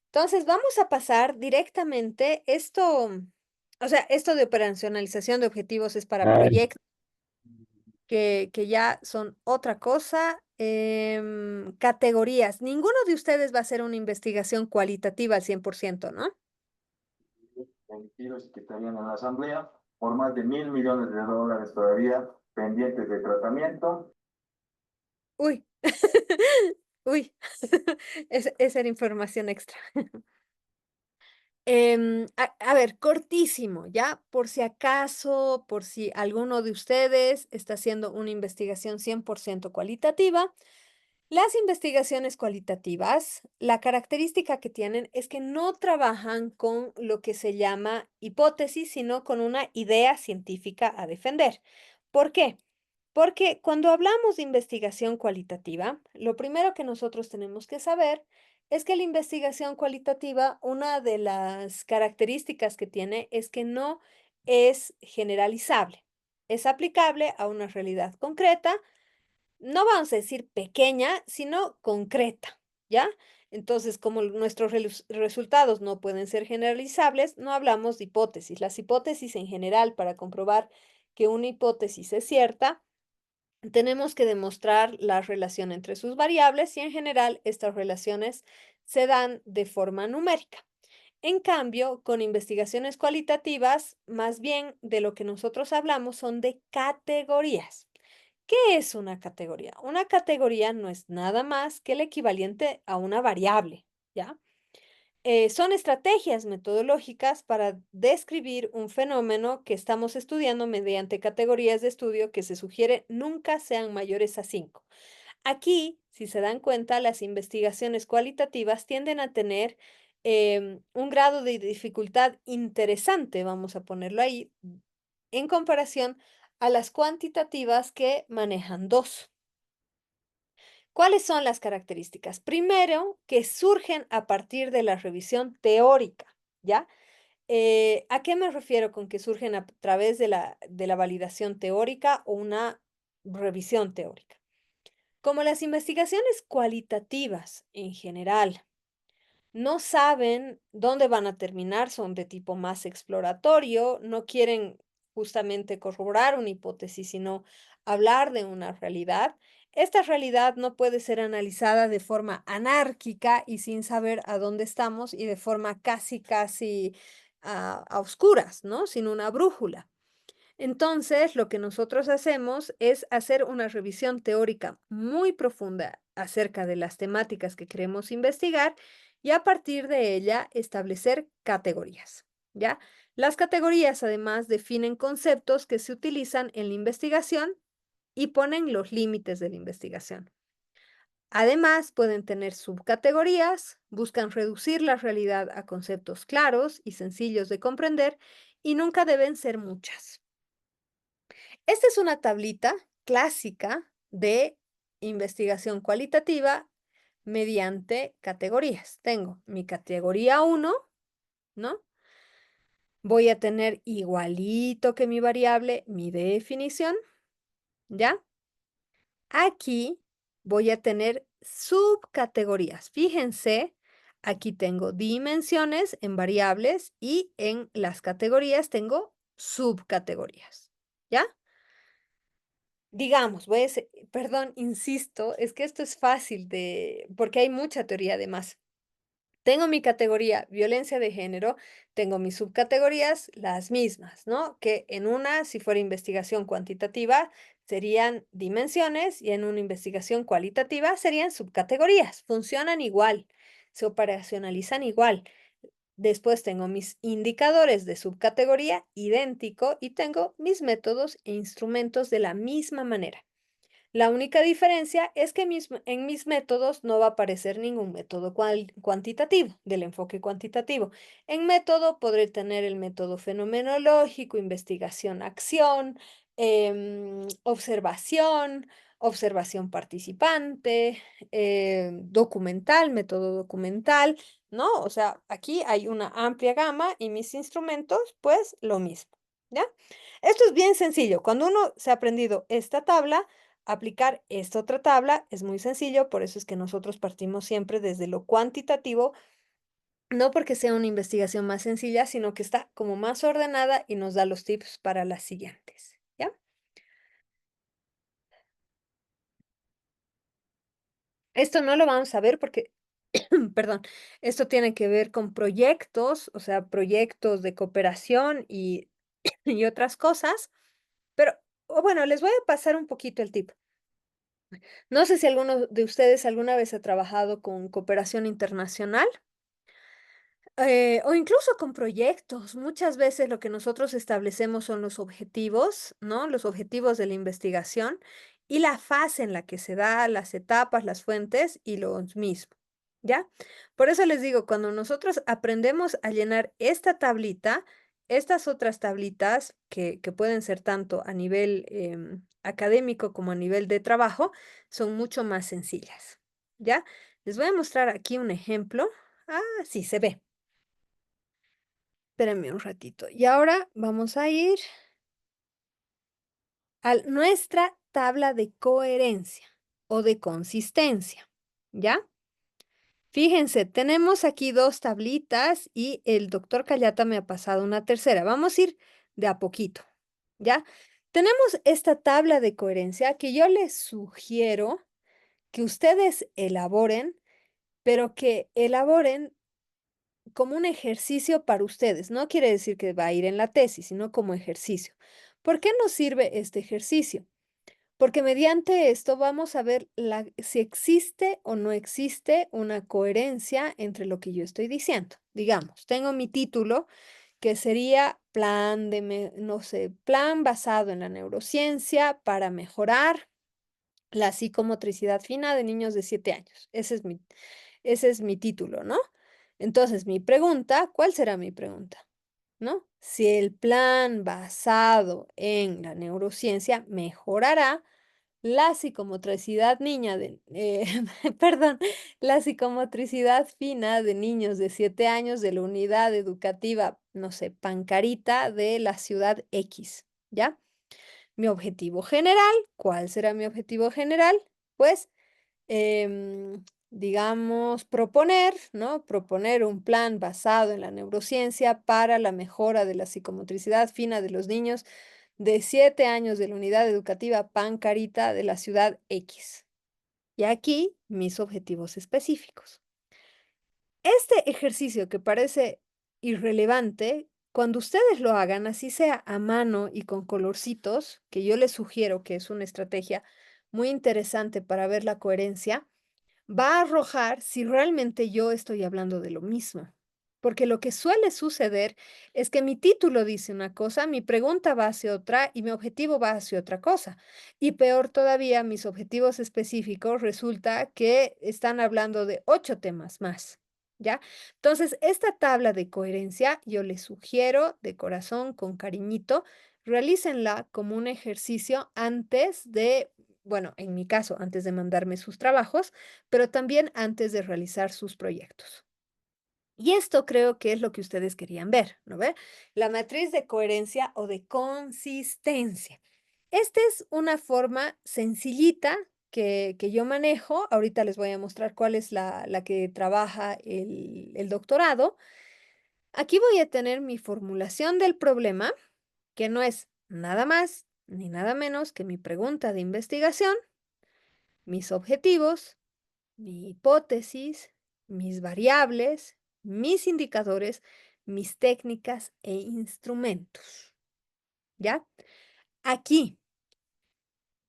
Entonces, vamos a pasar directamente o sea, esto de operacionalización de objetivos es para proyectos que ya son otra cosa. Categorías. Ninguno de ustedes va a hacer una investigación cualitativa al 100%, ¿no? Emitidos que estarían en la Asamblea por más de $1.000 millones todavía pendientes de tratamiento. Uy, uy, esa era información extra. A ver, cortísimo, ¿ya? Por si acaso, por si alguno de ustedes está haciendo una investigación 100% cualitativa. Las investigaciones cualitativas, la característica que tienen es que no trabajan con lo que se llama hipótesis, sino con una idea científica a defender. ¿Por qué? Porque cuando hablamos de investigación cualitativa, lo primero que nosotros tenemos que saber es que la investigación cualitativa, una de las características que tiene es que no es generalizable. Es aplicable a una realidad concreta, no vamos a decir pequeña, sino concreta, ¿ya? Entonces, como nuestros resultados no pueden ser generalizables, no hablamos de hipótesis. Las hipótesis en general, para comprobar que una hipótesis es cierta, tenemos que demostrar la relación entre sus variables y en general estas relaciones se dan de forma numérica. En cambio, con investigaciones cualitativas, más bien de lo que nosotros hablamos son de categorías. ¿Qué es una categoría? Una categoría no es nada más que el equivalente a una variable, ¿ya? Son estrategias metodológicas para describir un fenómeno que estamos estudiando mediante categorías de estudio que se sugiere nunca sean mayores a 5. Aquí, si se dan cuenta, las investigaciones cualitativas tienden a tener un grado de dificultad interesante, vamos a ponerlo ahí, en comparación a las cuantitativas que manejan dos. ¿Cuáles son las características? Primero, que surgen a partir de la revisión teórica, ¿ya? ¿A qué me refiero con que surgen a través de la validación teórica o una revisión teórica? Como las investigaciones cualitativas en general no saben dónde van a terminar, son de tipo más exploratorio, no quieren justamente corroborar una hipótesis, sino hablar de una realidad. Esta realidad no puede ser analizada de forma anárquica y sin saber a dónde estamos y de forma casi a oscuras, ¿no? Sin una brújula. Entonces, lo que nosotros hacemos es hacer una revisión teórica muy profunda acerca de las temáticas que queremos investigar y a partir de ella establecer categorías, ¿ya? Las categorías además definen conceptos que se utilizan en la investigación y ponen los límites de la investigación. Además, pueden tener subcategorías, buscan reducir la realidad a conceptos claros y sencillos de comprender y nunca deben ser muchas. Esta es una tablita clásica de investigación cualitativa mediante categorías. Tengo mi categoría uno, ¿no? Voy a tener igualito que mi variable, mi definición, ¿ya? Aquí voy a tener subcategorías. Fíjense aquí tengo dimensiones en variables y en las categorías tengo subcategorías, ¿ya? Digamos, perdón, insisto, es que esto es fácil porque hay mucha teoría además. Tengo mi categoría violencia de género, tengo mis subcategorías, las mismas, ¿no? Que en una, si fuera investigación cuantitativa, serían dimensiones y en una investigación cualitativa serían subcategorías. Funcionan igual, se operacionalizan igual. Después tengo mis indicadores de subcategoría idéntico y tengo mis métodos e instrumentos de la misma manera. La única diferencia es que en mis métodos no va a aparecer ningún método cuantitativo, del enfoque cuantitativo. En método podré tener el método fenomenológico, investigación-acción, observación, observación participante, documental, método documental, ¿no? O sea, aquí hay una amplia gama y mis instrumentos, pues lo mismo, ¿ya? Esto es bien sencillo. Cuando uno se ha aprendido esta tabla, aplicar esta otra tabla es muy sencillo, por eso es que nosotros partimos siempre desde lo cuantitativo, no porque sea una investigación más sencilla, sino que está como más ordenada y nos da los tips para las siguientes, ¿ya? Esto no lo vamos a ver porque, perdón, esto tiene que ver con proyectos, o sea, proyectos de cooperación y, y otras cosas, pero bueno, les voy a pasar un poquito el tip. No sé si alguno de ustedes alguna vez ha trabajado con cooperación internacional. O incluso con proyectos. Muchas veces lo que nosotros establecemos son los objetivos, ¿no? Los objetivos de la investigación y la fase en la que se da, las etapas, las fuentes y los mismos, ¿ya? Por eso les digo, cuando nosotros aprendemos a llenar esta tablita, estas otras tablitas que pueden ser tanto a nivel académico como a nivel de trabajo, son mucho más sencillas, ¿ya? Les voy a mostrar aquí un ejemplo. Ah, sí, se ve. Espérenme un ratito. Y ahora vamos a ir a nuestra tabla de coherencia o de consistencia, ¿ya? Fíjense, tenemos aquí dos tablitas y el doctor Callata me ha pasado una tercera. Vamos a ir de a poquito, ¿ya? Tenemos esta tabla de coherencia que yo les sugiero que ustedes elaboren, pero que elaboren como un ejercicio para ustedes. No quiere decir que va a ir en la tesis, sino como ejercicio. ¿Por qué nos sirve este ejercicio? Porque mediante esto vamos a ver si existe o no existe una coherencia entre lo que yo estoy diciendo. Digamos, tengo mi título que sería no sé, plan basado en la neurociencia para mejorar la psicomotricidad fina de niños de 7 años. Ese es mi título, ¿no? Entonces, mi pregunta, ¿cuál será mi pregunta? ¿No? Si el plan basado en la neurociencia mejorará la psicomotricidad perdón, la psicomotricidad fina de niños de 7 años de la unidad educativa, no sé, Pancarita de la ciudad X, ¿ya? Mi objetivo general, ¿cuál será mi objetivo general? Pues, digamos, proponer, ¿no? Proponer un plan basado en la neurociencia para la mejora de la psicomotricidad fina de los niños de 7 años de la unidad educativa Pancarita de la ciudad X. Y aquí mis objetivos específicos. Este ejercicio que parece irrelevante, cuando ustedes lo hagan, así sea a mano y con colorcitos, que yo les sugiero que es una estrategia muy interesante para ver la coherencia, va a arrojar si realmente yo estoy hablando de lo mismo. Porque lo que suele suceder es que mi título dice una cosa, mi pregunta va hacia otra y mi objetivo va hacia otra cosa. Y peor todavía, mis objetivos específicos resulta que están hablando de 8 temas más. ¿Ya? Entonces, esta tabla de coherencia yo les sugiero de corazón, con cariñito, realícenla como un ejercicio antes de, bueno, en mi caso, antes de mandarme sus trabajos, pero también antes de realizar sus proyectos. Y esto creo que es lo que ustedes querían ver, ¿no ve? La matriz de coherencia o de consistencia. Esta es una forma sencillita que yo manejo, ahorita les voy a mostrar cuál es la que trabaja el doctorado. Aquí voy a tener mi formulación del problema, que no es nada más ni nada menos que mi pregunta de investigación, mis objetivos, mi hipótesis, mis variables, mis indicadores, mis técnicas e instrumentos. ¿Ya? Aquí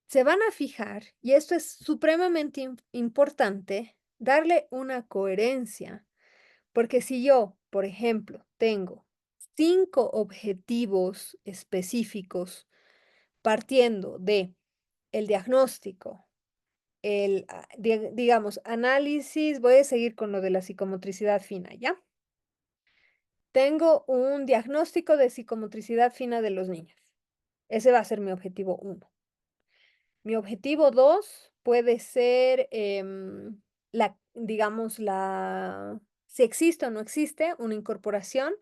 se van a fijar, y esto es supremamente importante, darle una coherencia, porque si yo, por ejemplo, tengo 5 objetivos específicos partiendo de el diagnóstico, digamos, análisis, voy a seguir con lo de la psicomotricidad fina, ¿ya? Tengo un diagnóstico de psicomotricidad fina de los niños. Ese va a ser mi objetivo 1. Mi objetivo 2 puede ser, digamos, si existe o no existe una incorporación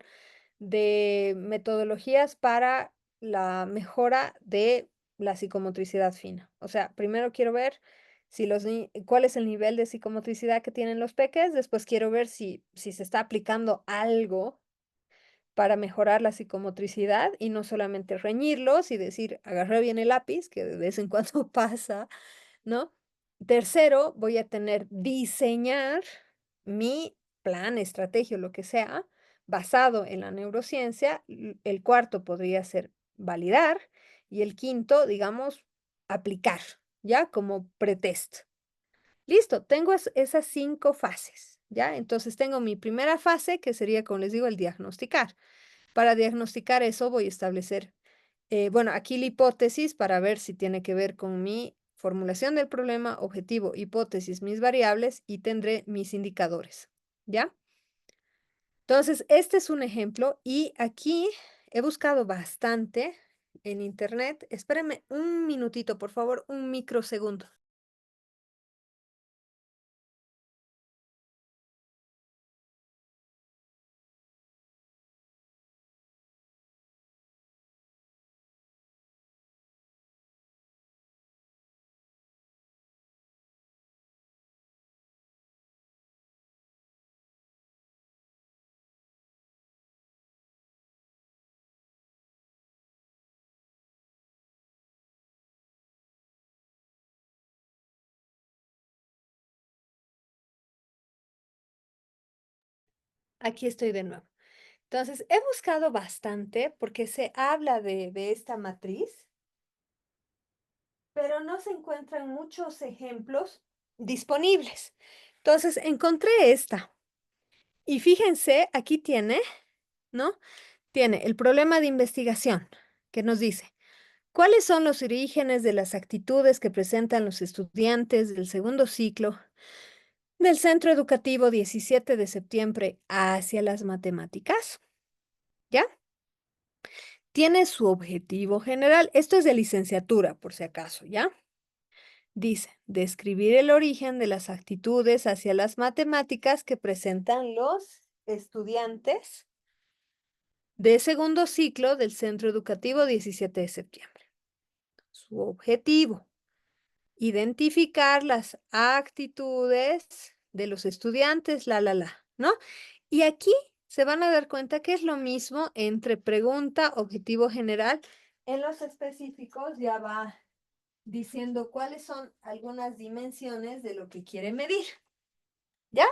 de metodologías para la mejora de la psicomotricidad fina. O sea, primero quiero ver si cuál es el nivel de psicomotricidad que tienen los peques, después quiero ver si se está aplicando algo para mejorar la psicomotricidad y no solamente reñirlos y decir, agarré bien el lápiz, que de vez en cuando pasa, ¿no? Tercero, voy a diseñar mi plan, estrategia, lo que sea, basado en la neurociencia. El cuarto podría ser validar y el quinto, digamos, aplicar, ¿ya? Como pretest. Listo, tengo esas 5 fases, ¿ya? Entonces tengo mi primera fase, que sería, como les digo, el diagnosticar. Para diagnosticar eso voy a establecer, bueno, aquí la hipótesis para ver si tiene que ver con mi formulación del problema, objetivo, hipótesis, mis variables y tendré mis indicadores, ¿ya? Entonces, este es un ejemplo y aquí he buscado bastante en internet. Espérenme un minutito, por favor, un microsegundo. Aquí estoy de nuevo. Entonces, he buscado bastante porque se habla de esta matriz, pero no se encuentran muchos ejemplos disponibles. Entonces, encontré esta. Y fíjense, aquí tiene, ¿no? Tiene el problema de investigación, que nos dice, ¿cuáles son los orígenes de las actitudes que presentan los estudiantes del segundo ciclo del Centro Educativo 17 de septiembre hacia las matemáticas? ¿Ya? Tiene su objetivo general. Esto es de licenciatura, por si acaso, ¿ya? Dice, describir el origen de las actitudes hacia las matemáticas que presentan los estudiantes de segundo ciclo del Centro Educativo 17 de septiembre. Su objetivo, identificar las actitudes de los estudiantes, ¿no? Y aquí se van a dar cuenta que es lo mismo entre pregunta, objetivo general. En los específicos ya va diciendo cuáles son algunas dimensiones de lo que quiere medir. ¿Ya?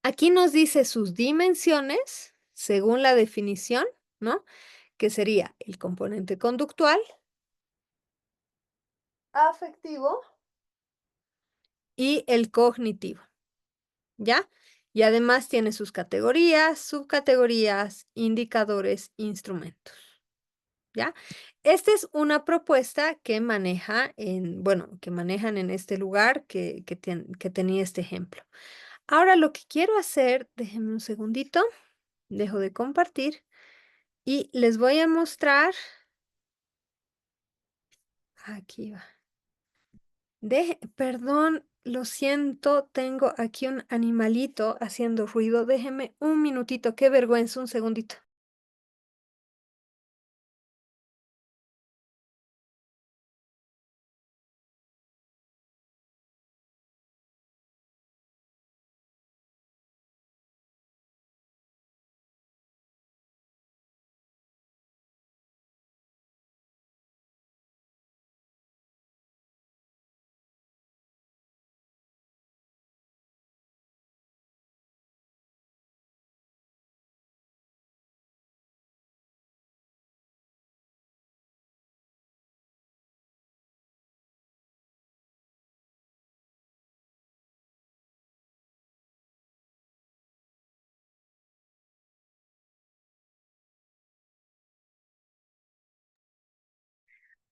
Aquí nos dice sus dimensiones según la definición, ¿no? Que sería el componente conductual, afectivo y el cognitivo, ¿ya? Y además tiene sus categorías, subcategorías, indicadores, instrumentos, ¿ya? Esta es una propuesta que que manejan en este lugar que tenía este ejemplo. Ahora lo que quiero hacer, déjenme un segundito, dejo de compartir y les voy a mostrar, aquí va. Perdón, lo siento, tengo aquí un animalito haciendo ruido. Déjenme un minutito, qué vergüenza, un segundito.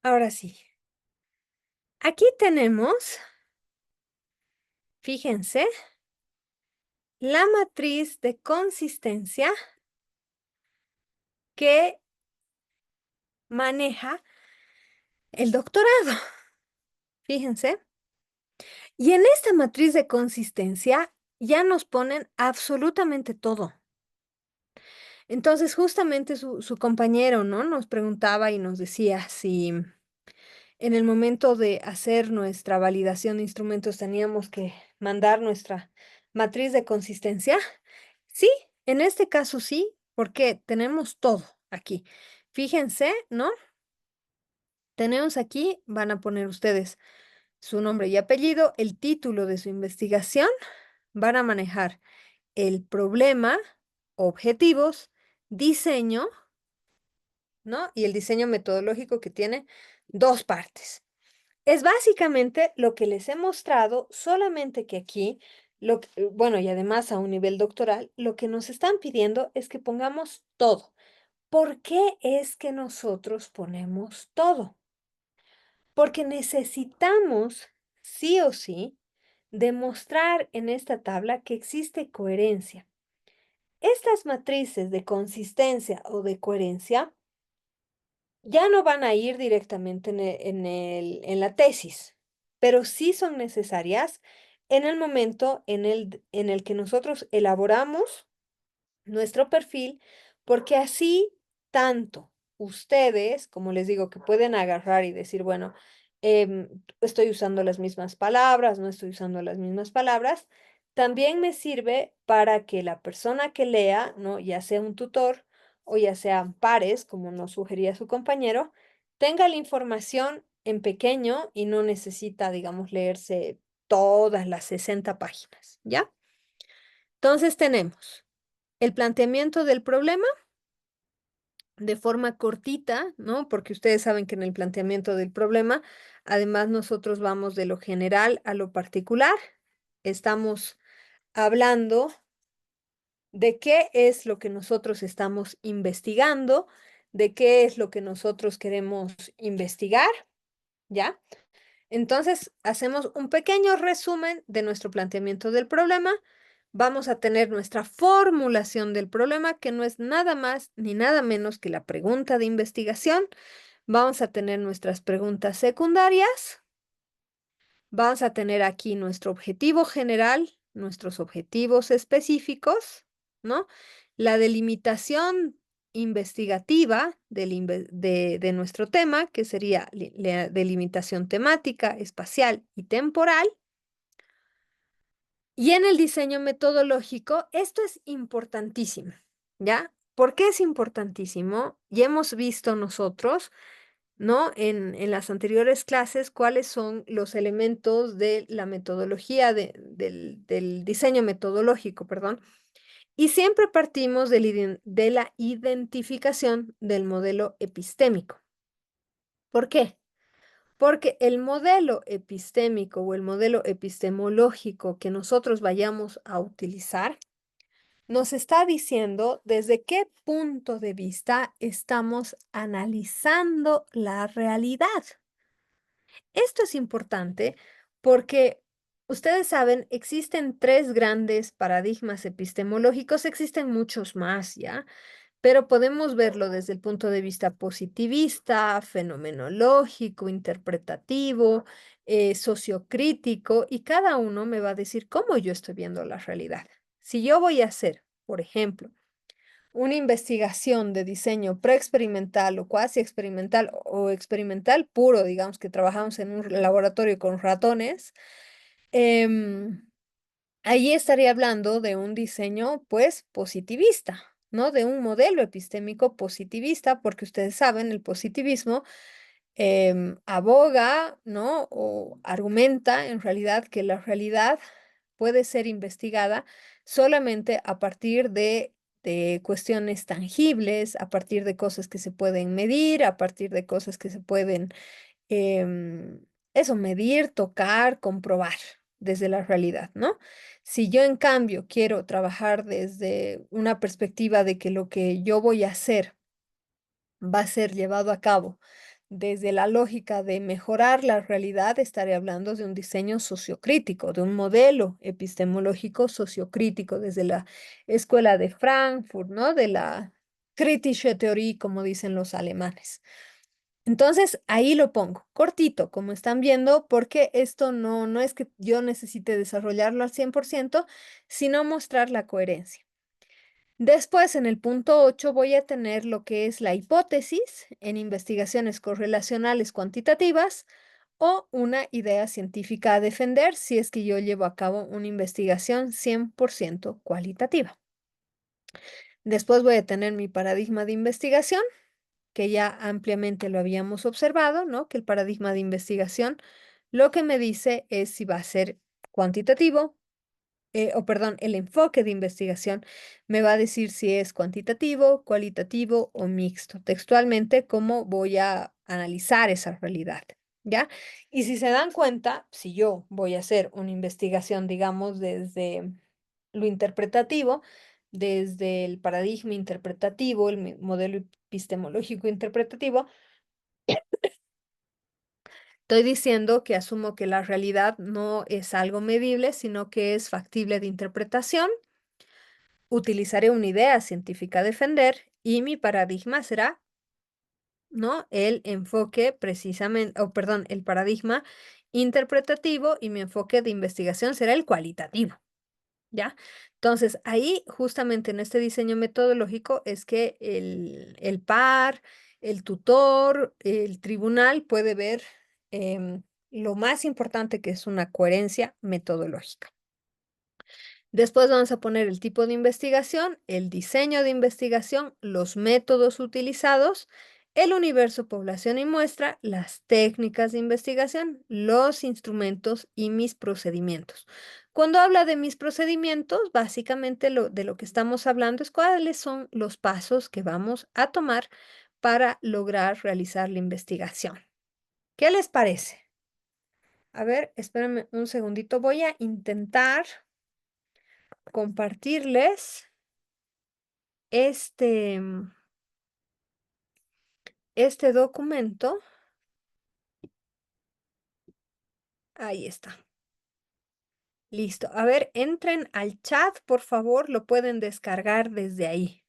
Ahora sí, aquí tenemos, fíjense, la matriz de consistencia que maneja el doctorado. Fíjense. Y en esta matriz de consistencia ya nos ponen absolutamente todo. Entonces, justamente su compañero, ¿no? Nos preguntaba y nos decía si en el momento de hacer nuestra validación de instrumentos teníamos que mandar nuestra matriz de consistencia. Sí, en este caso sí, porque tenemos todo aquí. Fíjense, ¿no? Tenemos aquí, van a poner ustedes su nombre y apellido, el título de su investigación, van a manejar el problema, objetivos, diseño, ¿no? Y el diseño metodológico que tiene dos partes. Es básicamente lo que les he mostrado, solamente que aquí, bueno, y además a un nivel doctoral, lo que nos están pidiendo es que pongamos todo. ¿Por qué es que nosotros ponemos todo? Porque necesitamos, sí o sí, demostrar en esta tabla que existe coherencia. Estas matrices de consistencia o de coherencia ya no van a ir directamente en la tesis, pero sí son necesarias en el momento en el que nosotros elaboramos nuestro perfil, porque así tanto ustedes, como les digo, que pueden agarrar y decir, bueno, estoy usando las mismas palabras, no estoy usando las mismas palabras, también me sirve para que la persona que lea, ¿no? Ya sea un tutor o ya sean pares, como nos sugería su compañero, tenga la información en pequeño y no necesita, digamos, leerse todas las 60 páginas, ¿ya? Entonces tenemos el planteamiento del problema de forma cortita, ¿no? Porque ustedes saben que en el planteamiento del problema, además nosotros vamos de lo general a lo particular. Estamos hablando de qué es lo que nosotros estamos investigando, de qué es lo que nosotros queremos investigar, ¿ya? Entonces, hacemos un pequeño resumen de nuestro planteamiento del problema. Vamos a tener nuestra formulación del problema, que no es nada más ni nada menos que la pregunta de investigación. Vamos a tener nuestras preguntas secundarias. Vamos a tener aquí nuestro objetivo general, nuestros objetivos específicos, ¿no? La delimitación investigativa de nuestro tema, que sería la delimitación temática, espacial y temporal. Y en el diseño metodológico, esto es importantísimo, ¿ya? ¿Por qué es importantísimo? Ya hemos visto nosotros, ¿no? En las anteriores clases, cuáles son los elementos de la metodología, del diseño metodológico, perdón. Y siempre partimos de la identificación del modelo epistémico. ¿Por qué? Porque el modelo epistémico o el modelo epistemológico que nosotros vayamos a utilizar nos está diciendo desde qué punto de vista estamos analizando la realidad. Esto es importante porque ustedes saben, existen tres grandes paradigmas epistemológicos, existen muchos más, ¿ya? Pero podemos verlo desde el punto de vista positivista, fenomenológico, interpretativo, sociocrítico, y cada uno me va a decir cómo yo estoy viendo la realidad. Si yo voy a hacer, por ejemplo, una investigación de diseño preexperimental o cuasi experimental o experimental puro, digamos que trabajamos en un laboratorio con ratones, em, ahí estaría hablando de un diseño, pues, positivista, ¿no? De un modelo epistémico positivista, porque ustedes saben, el positivismo aboga, ¿no? O argumenta en realidad que la realidad puede ser investigada solamente a partir de cuestiones tangibles, a partir de cosas que se pueden medir, a partir de cosas que se pueden, eso, medir, tocar, comprobar desde la realidad, ¿no? Si yo en cambio quiero trabajar desde una perspectiva de que lo que yo voy a hacer va a ser llevado a cabo desde la lógica de mejorar la realidad, estaré hablando de un diseño sociocrítico, de un modelo epistemológico sociocrítico desde la escuela de Frankfurt, ¿no? De la Kritische Theorie, como dicen los alemanes. Entonces, ahí lo pongo, cortito, como están viendo, porque esto no es que yo necesite desarrollarlo al 100%, sino mostrar la coherencia. Después, en el punto 8, voy a tener lo que es la hipótesis en investigaciones correlacionales cuantitativas o una idea científica a defender si es que yo llevo a cabo una investigación 100% cualitativa. Después voy a tener mi paradigma de investigación, que ya ampliamente lo habíamos observado, ¿no? Que el paradigma de investigación lo que me dice es si va a ser cuantitativo, o perdón, el enfoque de investigación me va a decir si es cuantitativo, cualitativo o mixto. Textualmente, cómo voy a analizar esa realidad, ¿ya? Y si se dan cuenta, si yo voy a hacer una investigación, digamos, desde lo interpretativo, desde el paradigma interpretativo, el modelo epistemológico interpretativo, estoy diciendo que asumo que la realidad no es algo medible, sino que es factible de interpretación. Utilizaré una idea científica a defender y mi paradigma será, ¿no? El enfoque precisamente, o perdón, el paradigma interpretativo y mi enfoque de investigación será el cualitativo, ¿ya? Entonces, ahí justamente en este diseño metodológico es que el par, el tutor, el tribunal puede ver lo más importante que es una coherencia metodológica. Después vamos a poner el tipo de investigación, el diseño de investigación, los métodos utilizados, el universo, población y muestra, las técnicas de investigación, los instrumentos y mis procedimientos. Cuando habla de mis procedimientos, básicamente de lo que estamos hablando es cuáles son los pasos que vamos a tomar para lograr realizar la investigación. ¿Qué les parece? A ver, espérenme un segundito. Voy a intentar compartirles este, este documento. Ahí está. Listo. A ver, entren al chat, por favor, lo pueden descargar desde ahí.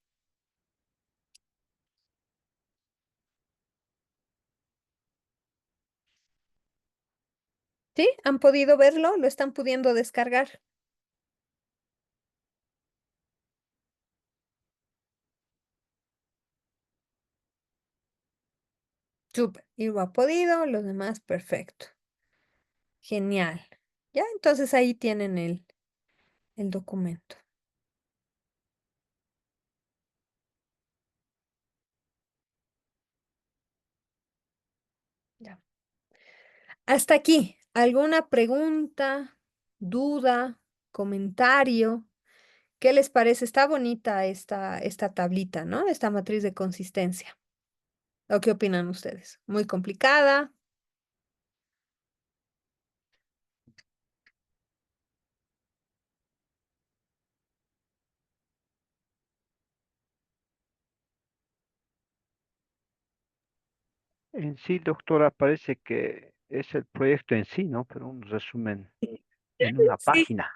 ¿Sí? ¿Han podido verlo? ¿Lo están pudiendo descargar? Súper. Y lo ha podido, los demás, perfecto. Genial. Ya, entonces ahí tienen el documento. Ya. Hasta aquí. ¿Alguna pregunta, duda, comentario? ¿Qué les parece? Está bonita esta tablita, ¿no? Esta matriz de consistencia. ¿O qué opinan ustedes? ¿Muy complicada? En sí, doctora, parece que es el proyecto en sí, ¿no? Pero un resumen en una Sí, página.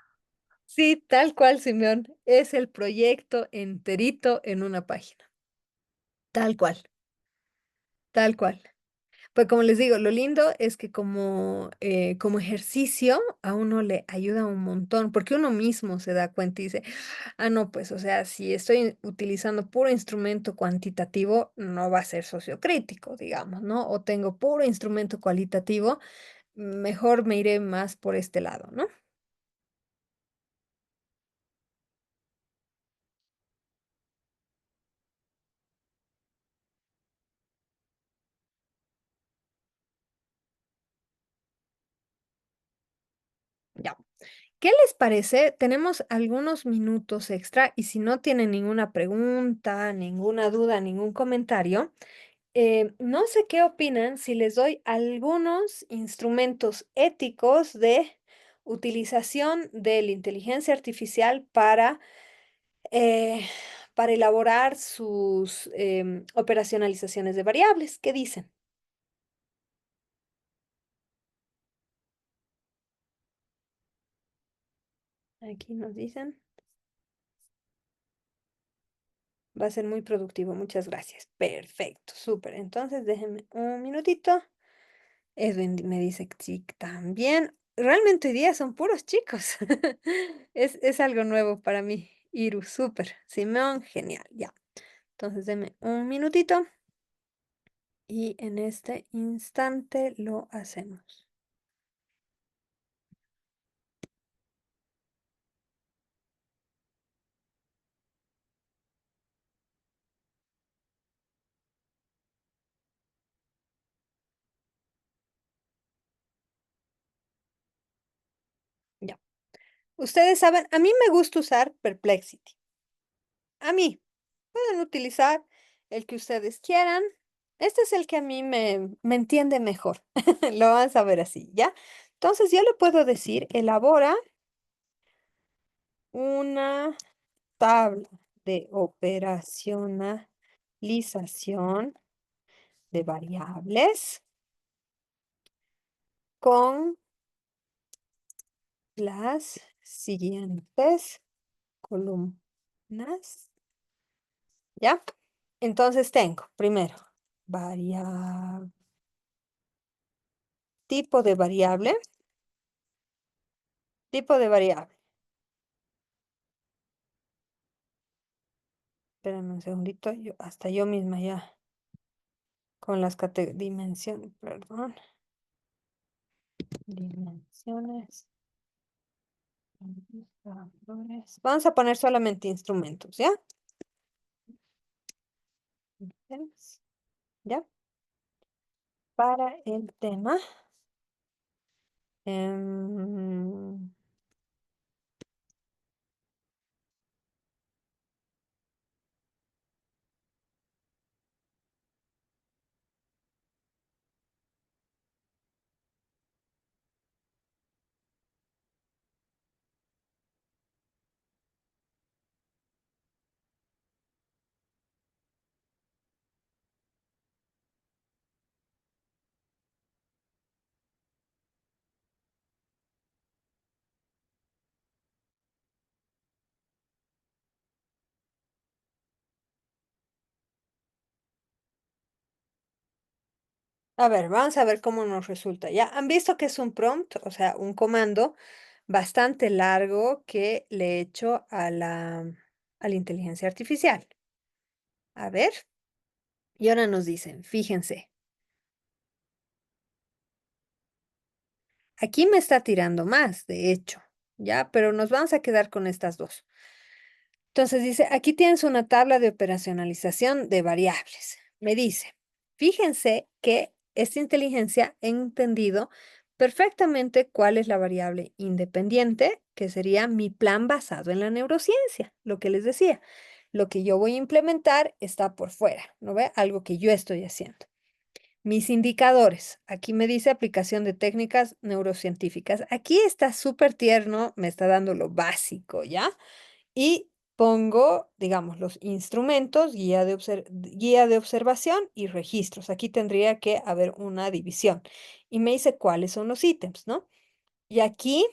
sí, tal cual, Simeón. Es el proyecto enterito en una página. Tal cual, tal cual. Pues como les digo, lo lindo es que como ejercicio a uno le ayuda un montón, porque uno mismo se da cuenta y dice, ah, no, pues, o sea, si estoy utilizando puro instrumento cuantitativo, no va a ser sociocrítico, digamos, ¿no? O tengo puro instrumento cualitativo, mejor me iré más por este lado, ¿no? Ya. ¿Qué les parece? Tenemos algunos minutos extra y si no tienen ninguna pregunta, ninguna duda, ningún comentario, no sé qué opinan si les doy algunos instrumentos éticos de utilización de la inteligencia artificial eh, para elaborar sus operacionalizaciones de variables. ¿Qué dicen? Aquí nos dicen. Va a ser muy productivo, muchas gracias. Perfecto, súper. Entonces, déjenme un minutito. Edwin me dice que sí, también. Realmente hoy día son puros chicos. Es algo nuevo para mí. Iru, súper. Simón, genial, ya. Entonces, denme un minutito y en este instante lo hacemos. Ya. Ustedes saben, a mí me gusta usar Perplexity. A mí. Pueden utilizar el que ustedes quieran. Este es el que a mí me entiende mejor. Lo vamos a ver así, ¿ya? Entonces yo le puedo decir, elabora una tabla de operacionalización de variables con las siguientes columnas, ¿ya? Entonces tengo, primero, variable, tipo de variable. Espérame un segundito, hasta yo misma ya con las dimensiones, perdón, dimensiones, indicadores. Vamos a poner solamente instrumentos, ¿ya? Ítems, ¿ya? Para el tema. em, a ver, vamos a ver cómo nos resulta. ¿Ya? ¿Han visto que es un prompt? O sea, un comando bastante largo que le he hecho a la inteligencia artificial. A ver, y ahora nos dicen, fíjense. Aquí me está tirando más, de hecho, ¿ya? Pero nos vamos a quedar con estas dos. Entonces dice, aquí tienes una tabla de operacionalización de variables. Me dice, fíjense que esta inteligencia ha entendido perfectamente cuál es la variable independiente, que sería mi plan basado en la neurociencia, lo que les decía. Lo que yo voy a implementar está por fuera, ¿no ve? Algo que yo estoy haciendo. Mis indicadores. Aquí me dice aplicación de técnicas neurocientíficas. Aquí está súper tierno, me está dando lo básico, ¿ya? Y pongo, digamos, los instrumentos, guía de observación y registros. Aquí tendría que haber una división. Y me dice cuáles son los ítems, ¿no? Y aquí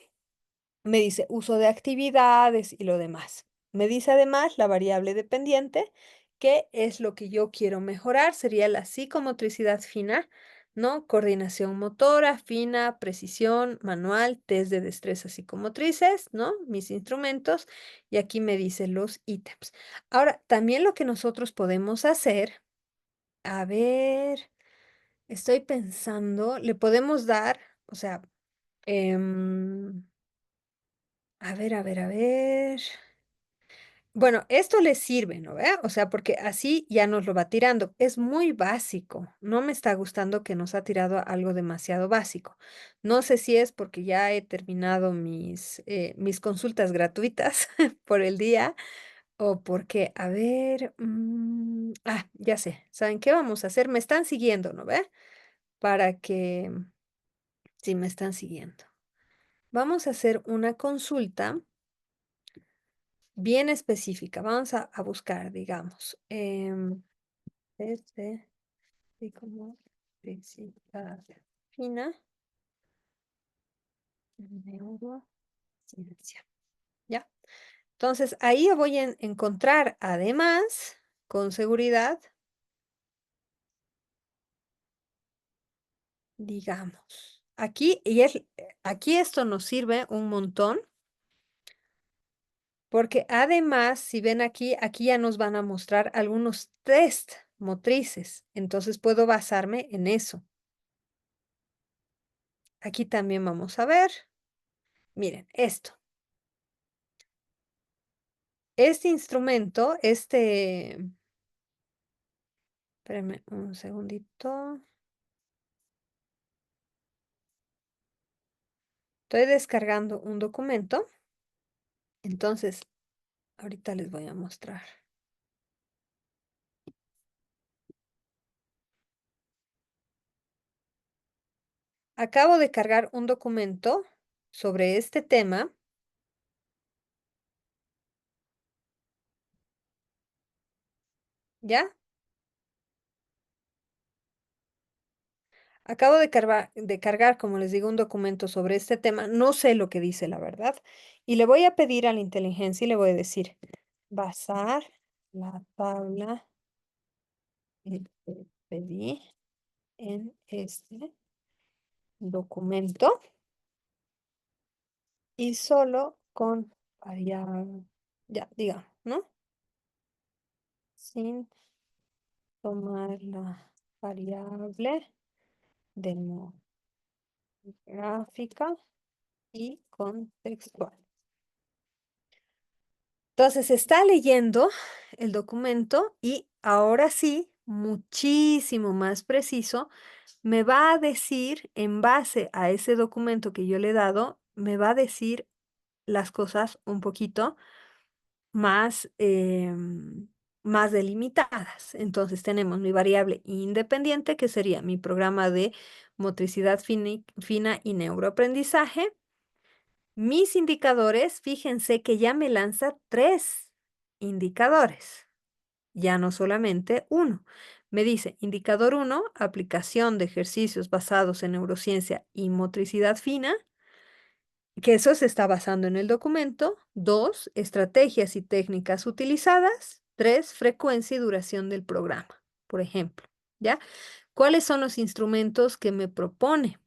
me dice uso de actividades y lo demás. Me dice además la variable dependiente, que es lo que yo quiero mejorar, sería la psicomotricidad fina, ¿no? Coordinación motora fina, precisión manual, test de destrezas psicomotrices, ¿no? Mis instrumentos, y aquí me dice los ítems. Ahora, también lo que nosotros podemos hacer, a ver, estoy pensando, le podemos dar, o sea, em, a ver. Bueno, esto le sirve, ¿no ve? O sea, porque así ya nos lo va tirando. Es muy básico. No me está gustando que nos ha tirado algo demasiado básico. No sé si es porque ya he terminado mis consultas gratuitas por el día o porque, a ver, ya sé. ¿Saben qué vamos a hacer? Me están siguiendo, ¿no ve? Para que, sí, me están siguiendo. Vamos a hacer una consulta bien específica. Vamos a buscar, digamos, desde y como principal fina neurociencia. Entonces, ahí yo voy a encontrar, además, con seguridad, digamos, aquí esto nos sirve un montón, porque además, si ven aquí, aquí ya nos van a mostrar algunos test motrices. Entonces, puedo basarme en eso. Aquí también vamos a ver. Miren, esto. Este instrumento, espérenme un segundito. Estoy descargando un documento. Entonces, ahorita les voy a mostrar. Acabo de cargar un documento sobre este tema. ¿Ya? Acabo de cargar, como les digo, un documento sobre este tema. No sé lo que dice, la verdad. Y le voy a pedir a la inteligencia y le voy a decir, basar la tabla que te pedí en este documento y solo con variable, ya, digamos, ¿no? Sin tomar la variable demográfica y contextual. Entonces está leyendo el documento y ahora sí, muchísimo más preciso, me va a decir, en base a ese documento que yo le he dado, me va a decir las cosas un poquito más, más delimitadas. Entonces tenemos mi variable independiente, que sería mi programa de motricidad fina y neuroaprendizaje. Mis indicadores, fíjense que ya me lanza 3 indicadores, ya no solamente uno. Me dice, indicador 1, aplicación de ejercicios basados en neurociencia y motricidad fina, que eso se está basando en el documento. 2, estrategias y técnicas utilizadas. 3, frecuencia y duración del programa, por ejemplo, ¿ya? ¿Cuáles son los instrumentos que me propone?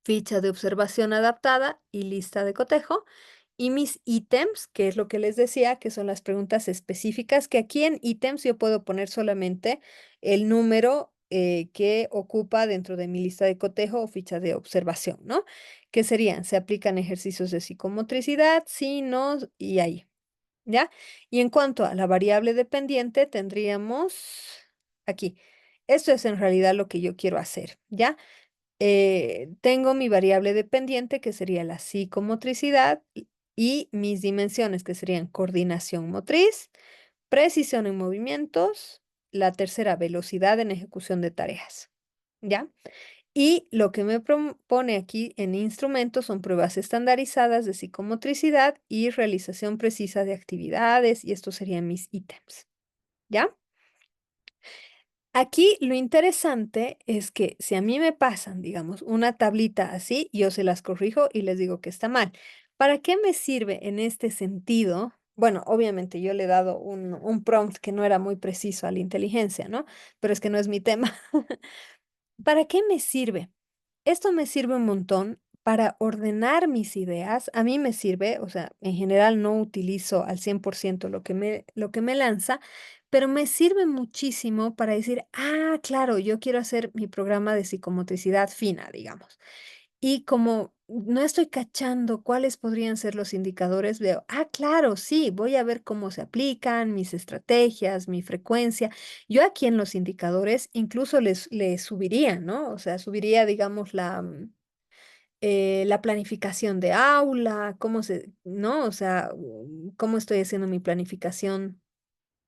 Ficha de observación adaptada y lista de cotejo. Y mis ítems, que es lo que les decía, que son las preguntas específicas, que aquí en ítems yo puedo poner solamente el número que ocupa dentro de mi lista de cotejo o ficha de observación, ¿no? Que serían, se aplican ejercicios de psicomotricidad, sí, no, y ahí, ¿ya? Y en cuanto a la variable dependiente, tendríamos aquí. Esto es en realidad lo que yo quiero hacer, ¿ya? Tengo mi variable dependiente, que sería la psicomotricidad, y mis dimensiones, que serían coordinación motriz, precisión en movimientos, la tercera, velocidad en ejecución de tareas. ¿Ya? Y lo que me propone aquí en instrumentos son pruebas estandarizadas de psicomotricidad y realización precisa de actividades, y estos serían mis ítems. ¿Ya? Aquí lo interesante es que si a mí me pasan, digamos, una tablita así, yo se las corrijo y les digo que está mal. ¿Para qué me sirve en este sentido? Bueno, obviamente yo le he dado un prompt que no era muy preciso a la inteligencia, ¿no? Pero es que no es mi tema. ¿Para qué me sirve? Esto me sirve un montón para ordenar mis ideas. A mí me sirve, o sea, en general no utilizo al 100% lo que me lanza, pero me sirve muchísimo para decir, ah, claro, yo quiero hacer mi programa de psicomotricidad fina, digamos. Y como no estoy cachando cuáles podrían ser los indicadores, veo, ah, claro, sí, voy a ver cómo se aplican mis estrategias, mi frecuencia. Yo aquí en los indicadores incluso les subiría, ¿no? O sea, subiría, digamos, la planificación de aula, ¿no? O sea, cómo estoy haciendo mi planificación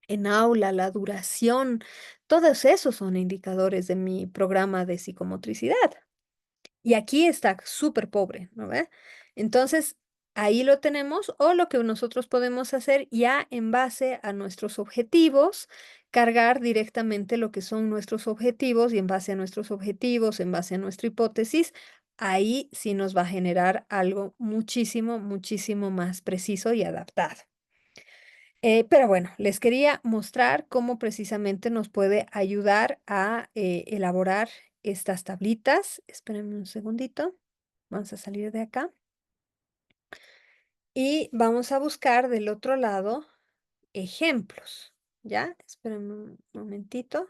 en aula, la duración, todos esos son indicadores de mi programa de psicomotricidad. Y aquí está súper pobre, ¿no ve? Entonces, ahí lo tenemos, o lo que nosotros podemos hacer ya en base a nuestros objetivos, cargar directamente lo que son nuestros objetivos, y en base a nuestros objetivos, en base a nuestra hipótesis, ahí sí nos va a generar algo muchísimo, muchísimo más preciso y adaptado. Pero bueno, les quería mostrar cómo precisamente nos puede ayudar a elaborar estas tablitas. Espérenme un segundito. Vamos a salir de acá. Y vamos a buscar del otro lado ejemplos. ¿Ya? Espérenme un momentito.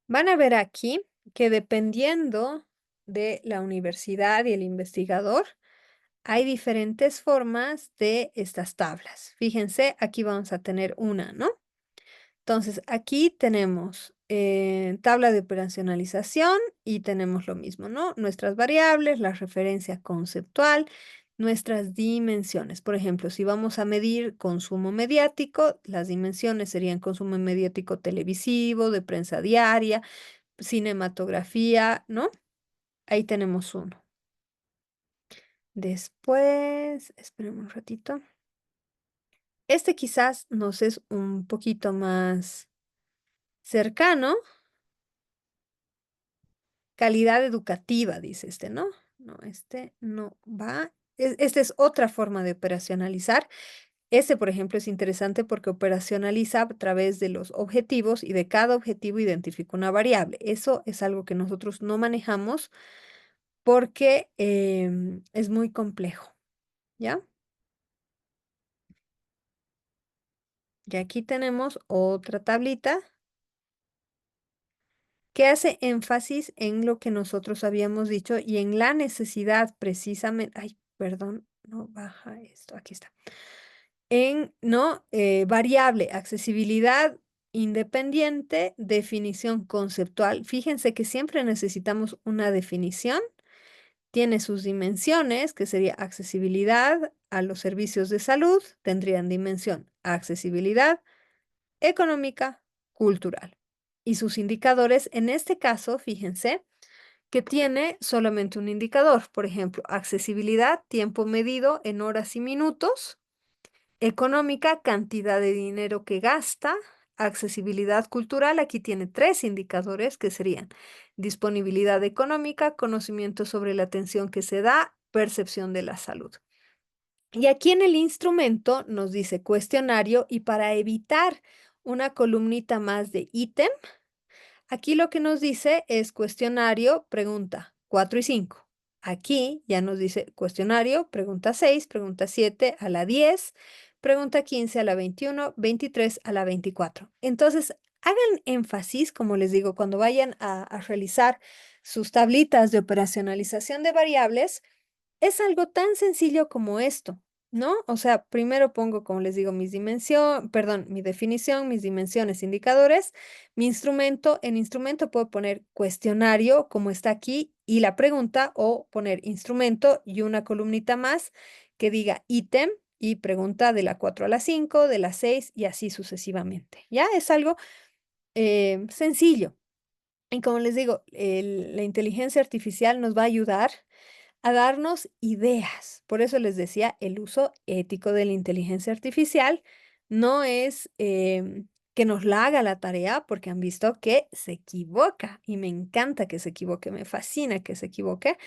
Van a ver aquí que dependiendo de la universidad y el investigador, hay diferentes formas de estas tablas. Fíjense, aquí vamos a tener una, ¿no? Entonces, aquí tenemos tabla de operacionalización y tenemos lo mismo, ¿no? Nuestras variables, la referencia conceptual, nuestras dimensiones. Por ejemplo, si vamos a medir consumo mediático, las dimensiones serían consumo mediático televisivo, de prensa diaria, cinematografía, ¿no? Ahí tenemos uno. Después, esperen un ratito. Este quizás nos es un poquito más cercano. Calidad educativa, dice este, ¿no? No, este no va. Esta es otra forma de operacionalizar. Este, por ejemplo, es interesante porque operacionaliza a través de los objetivos y de cada objetivo identifica una variable. Eso es algo que nosotros no manejamos porque es muy complejo, ¿ya? Y aquí tenemos otra tablita que hace énfasis en lo que nosotros habíamos dicho y en la necesidad precisamente, ay, perdón, no baja esto, aquí está. En, ¿no? Variable, accesibilidad independiente, definición conceptual. Fíjense que siempre necesitamos una definición. Tiene sus dimensiones, que sería accesibilidad a los servicios de salud, tendrían dimensión accesibilidad económica, cultural. Y sus indicadores, en este caso, fíjense que tiene solamente un indicador, por ejemplo, accesibilidad, tiempo medido en horas y minutos, económica, cantidad de dinero que gasta, accesibilidad cultural, aquí tiene 3 indicadores que serían disponibilidad económica, conocimiento sobre la atención que se da, percepción de la salud. Y aquí en el instrumento nos dice cuestionario y para evitar una columnita más de ítem, aquí lo que nos dice es cuestionario, pregunta 4 y 5. Aquí ya nos dice cuestionario, pregunta 6, pregunta 7 a la 10, pregunta 15 a la 21, 23 a la 24. Entonces, hagan énfasis, como les digo, cuando vayan a realizar sus tablitas de operacionalización de variables, es algo tan sencillo como esto, ¿no? O sea, primero pongo, como les digo, mi definición, mis dimensiones, indicadores, mi instrumento. En instrumento puedo poner cuestionario, como está aquí, y la pregunta, o poner instrumento y una columnita más que diga ítem y pregunta de la 4 a la 5, de la 6 y así sucesivamente. ¿Ya? Es algo sencillo. Y como les digo, la inteligencia artificial nos va a ayudar a darnos ideas. Por eso les decía, el uso ético de la inteligencia artificial no es que nos la haga la tarea, porque han visto que se equivoca y me encanta que se equivoque, me fascina que se equivoque,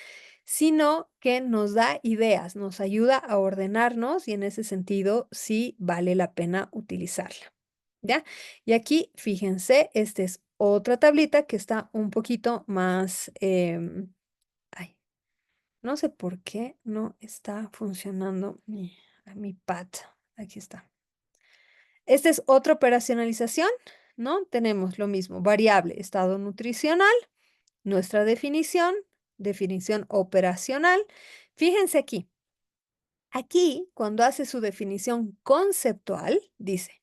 sino que nos da ideas, nos ayuda a ordenarnos y en ese sentido sí vale la pena utilizarla. ¿Ya? Y aquí, fíjense, esta es otra tablita que está un poquito más... ay, no sé por qué no está funcionando mi pad. Aquí está. Esta es otra operacionalización, ¿no? Tenemos lo mismo, variable, estado nutricional, nuestra definición operacional. Fíjense aquí. Aquí, cuando hace su definición conceptual, dice,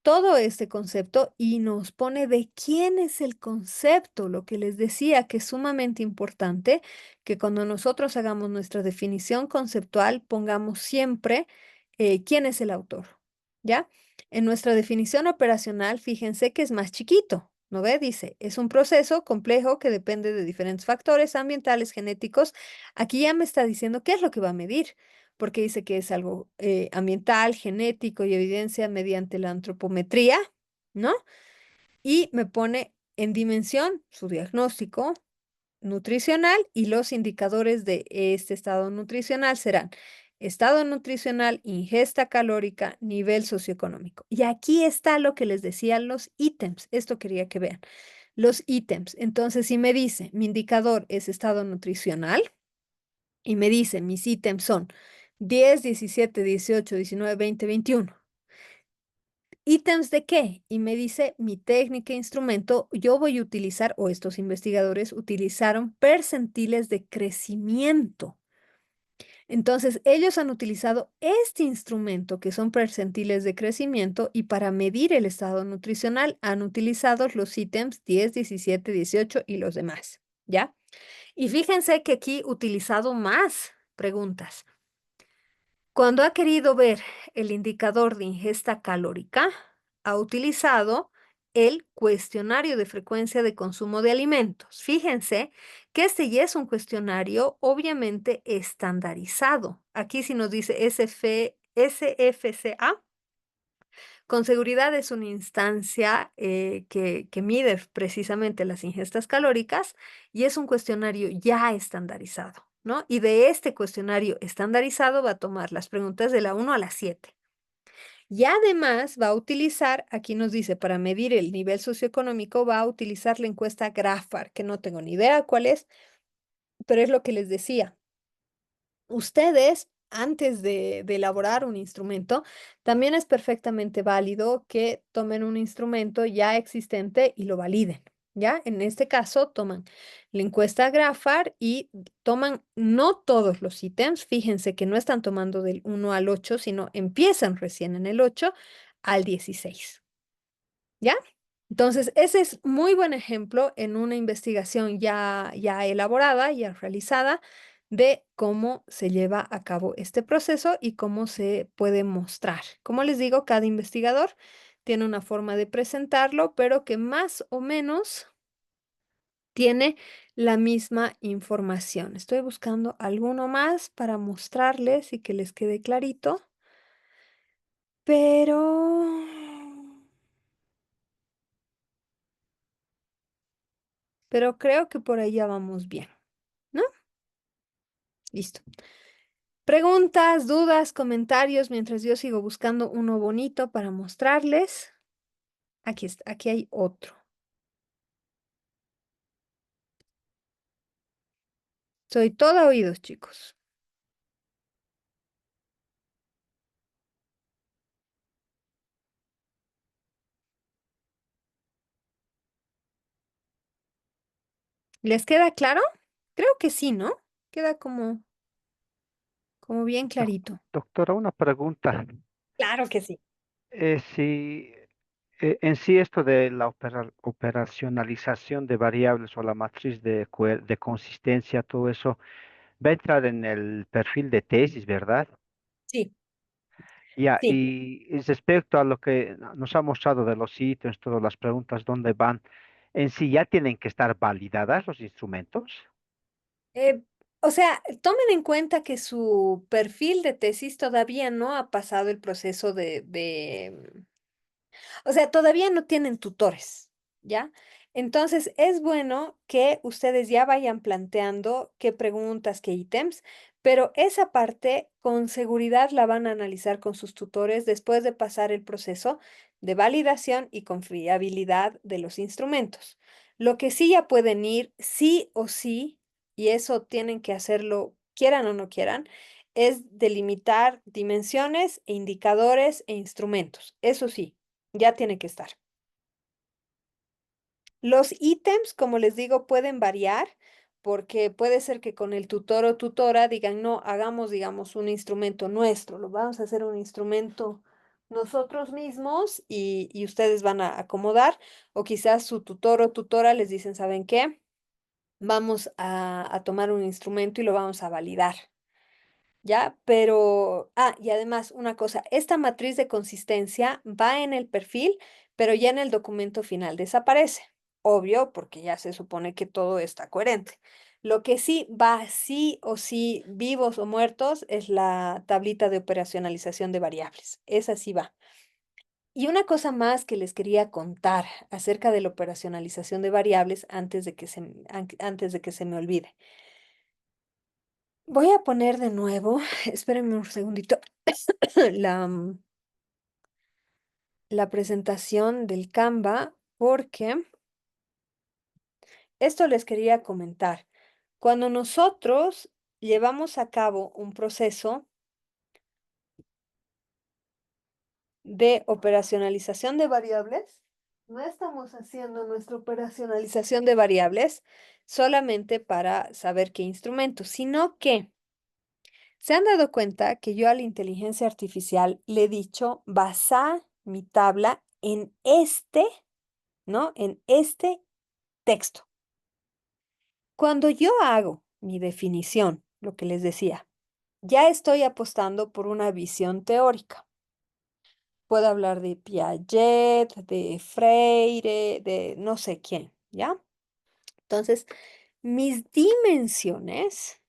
todo este concepto y nos pone de quién es el concepto, lo que les decía que es sumamente importante que cuando nosotros hagamos nuestra definición conceptual pongamos siempre quién es el autor, ¿ya? En nuestra definición operacional, fíjense que es más chiquito, ¿No ve? Dice, es un proceso complejo que depende de diferentes factores ambientales, genéticos. Aquí ya me está diciendo qué es lo que va a medir, porque dice que es algo ambiental, genético y evidencia mediante la antropometría, ¿no? Y me pone en dimensión su diagnóstico nutricional y los indicadores de este estado nutricional serán estado nutricional, ingesta calórica, nivel socioeconómico. Y aquí está lo que les decía, los ítems. Esto quería que vean. Los ítems. Entonces, si me dice, mi indicador es estado nutricional y me dice, mis ítems son 10, 17, 18, 19, 20, 21. ¿Ítems de qué? Y me dice mi técnica e instrumento, yo voy a utilizar, o estos investigadores utilizaron percentiles de crecimiento. Entonces, ellos han utilizado este instrumento, que son percentiles de crecimiento, y para medir el estado nutricional han utilizado los ítems 10, 17, 18 y los demás, ¿ya? Y fíjense que aquí he utilizado más preguntas. Cuando ha querido ver el indicador de ingesta calórica, ha utilizado el cuestionario de frecuencia de consumo de alimentos. Fíjense que este ya es un cuestionario obviamente estandarizado. Aquí si nos dice SFCA, con seguridad es una instancia que mide precisamente las ingestas calóricas y es un cuestionario ya estandarizado, ¿no? Y de este cuestionario estandarizado va a tomar las preguntas de la 1 a la 7. Y además va a utilizar, aquí nos dice, para medir el nivel socioeconómico, va a utilizar la encuesta GRAFAR, que no tengo ni idea cuál es, pero es lo que les decía. Ustedes, antes de elaborar un instrumento, también es perfectamente válido que tomen un instrumento ya existente y lo validen, ¿ya? En este caso, toman la encuesta GRAFAR y toman no todos los ítems. Fíjense que no están tomando del 1 al 8, sino empiezan recién en el 8 al 16, ¿ya? Entonces, ese es muy buen ejemplo en una investigación ya elaborada, ya realizada, de cómo se lleva a cabo este proceso y cómo se puede mostrar. Como les digo, cada investigador tiene una forma de presentarlo, pero que más o menos tiene la misma información. Estoy buscando alguno más para mostrarles y que les quede clarito, pero... Pero creo que por ahí ya vamos bien, ¿no? Listo. Preguntas, dudas, comentarios, mientras yo sigo buscando uno bonito para mostrarles. Aquí está, aquí hay otro. Soy toda oídos, chicos. ¿Les queda claro? Creo que sí, ¿no? Queda como bien Doc- clarito. Doctora, una pregunta. Claro que sí. Si en sí esto de la operacionalización de variables o la matriz de consistencia, todo eso va a entrar en el perfil de tesis, ¿verdad? Sí, Ya, sí. y respecto a lo que nos ha mostrado de los ítems, todas las preguntas, ¿dónde van? En sí ya tienen que estar validadas los instrumentos. Eh, o sea, tomen en cuenta que su perfil de tesis todavía no ha pasado el proceso o sea, todavía no tienen tutores, ¿ya? Entonces, es bueno que ustedes ya vayan planteando qué preguntas, qué ítems, pero esa parte con seguridad la van a analizar con sus tutores después de pasar el proceso de validación y confiabilidad de los instrumentos. Lo que sí ya pueden ir, sí o sí, y eso tienen que hacerlo, quieran o no quieran, es delimitar dimensiones e indicadores e instrumentos. Eso sí ya tiene que estar. Los ítems, como les digo, pueden variar porque puede ser que con el tutor o tutora digan, no, hagamos, digamos, un instrumento nuestro, lo vamos a hacer un instrumento nosotros mismos y ustedes van a acomodar, o quizás su tutor o tutora les dicen, ¿saben qué? Vamos a tomar un instrumento y lo vamos a validar. ¿Ya? Pero, y además una cosa, esta matriz de consistencia va en el perfil, pero ya en el documento final desaparece. obvio, porque ya se supone que todo está coherente. Lo que sí va sí o sí, vivos o muertos, es la tablita de operacionalización de variables. Esa sí va. Y una cosa más que les quería contar acerca de la operacionalización de variables antes de que se me olvide. Voy a poner de nuevo, espérenme un segundito, la, la presentación del Canva, porque esto les quería comentar. Cuando nosotros llevamos a cabo un proceso de operacionalización de variables, no estamos haciendo nuestra operacionalización de variables solamente para saber qué instrumento, sino que se han dado cuenta que yo a la inteligencia artificial le he dicho, basa mi tabla en ¿no? En este texto. Cuando yo hago mi definición, lo que les decía, ya estoy apostando por una visión teórica. Puedo hablar de Piaget, de Freire, de no sé quién, ¿ya? Entonces, mis dimensiones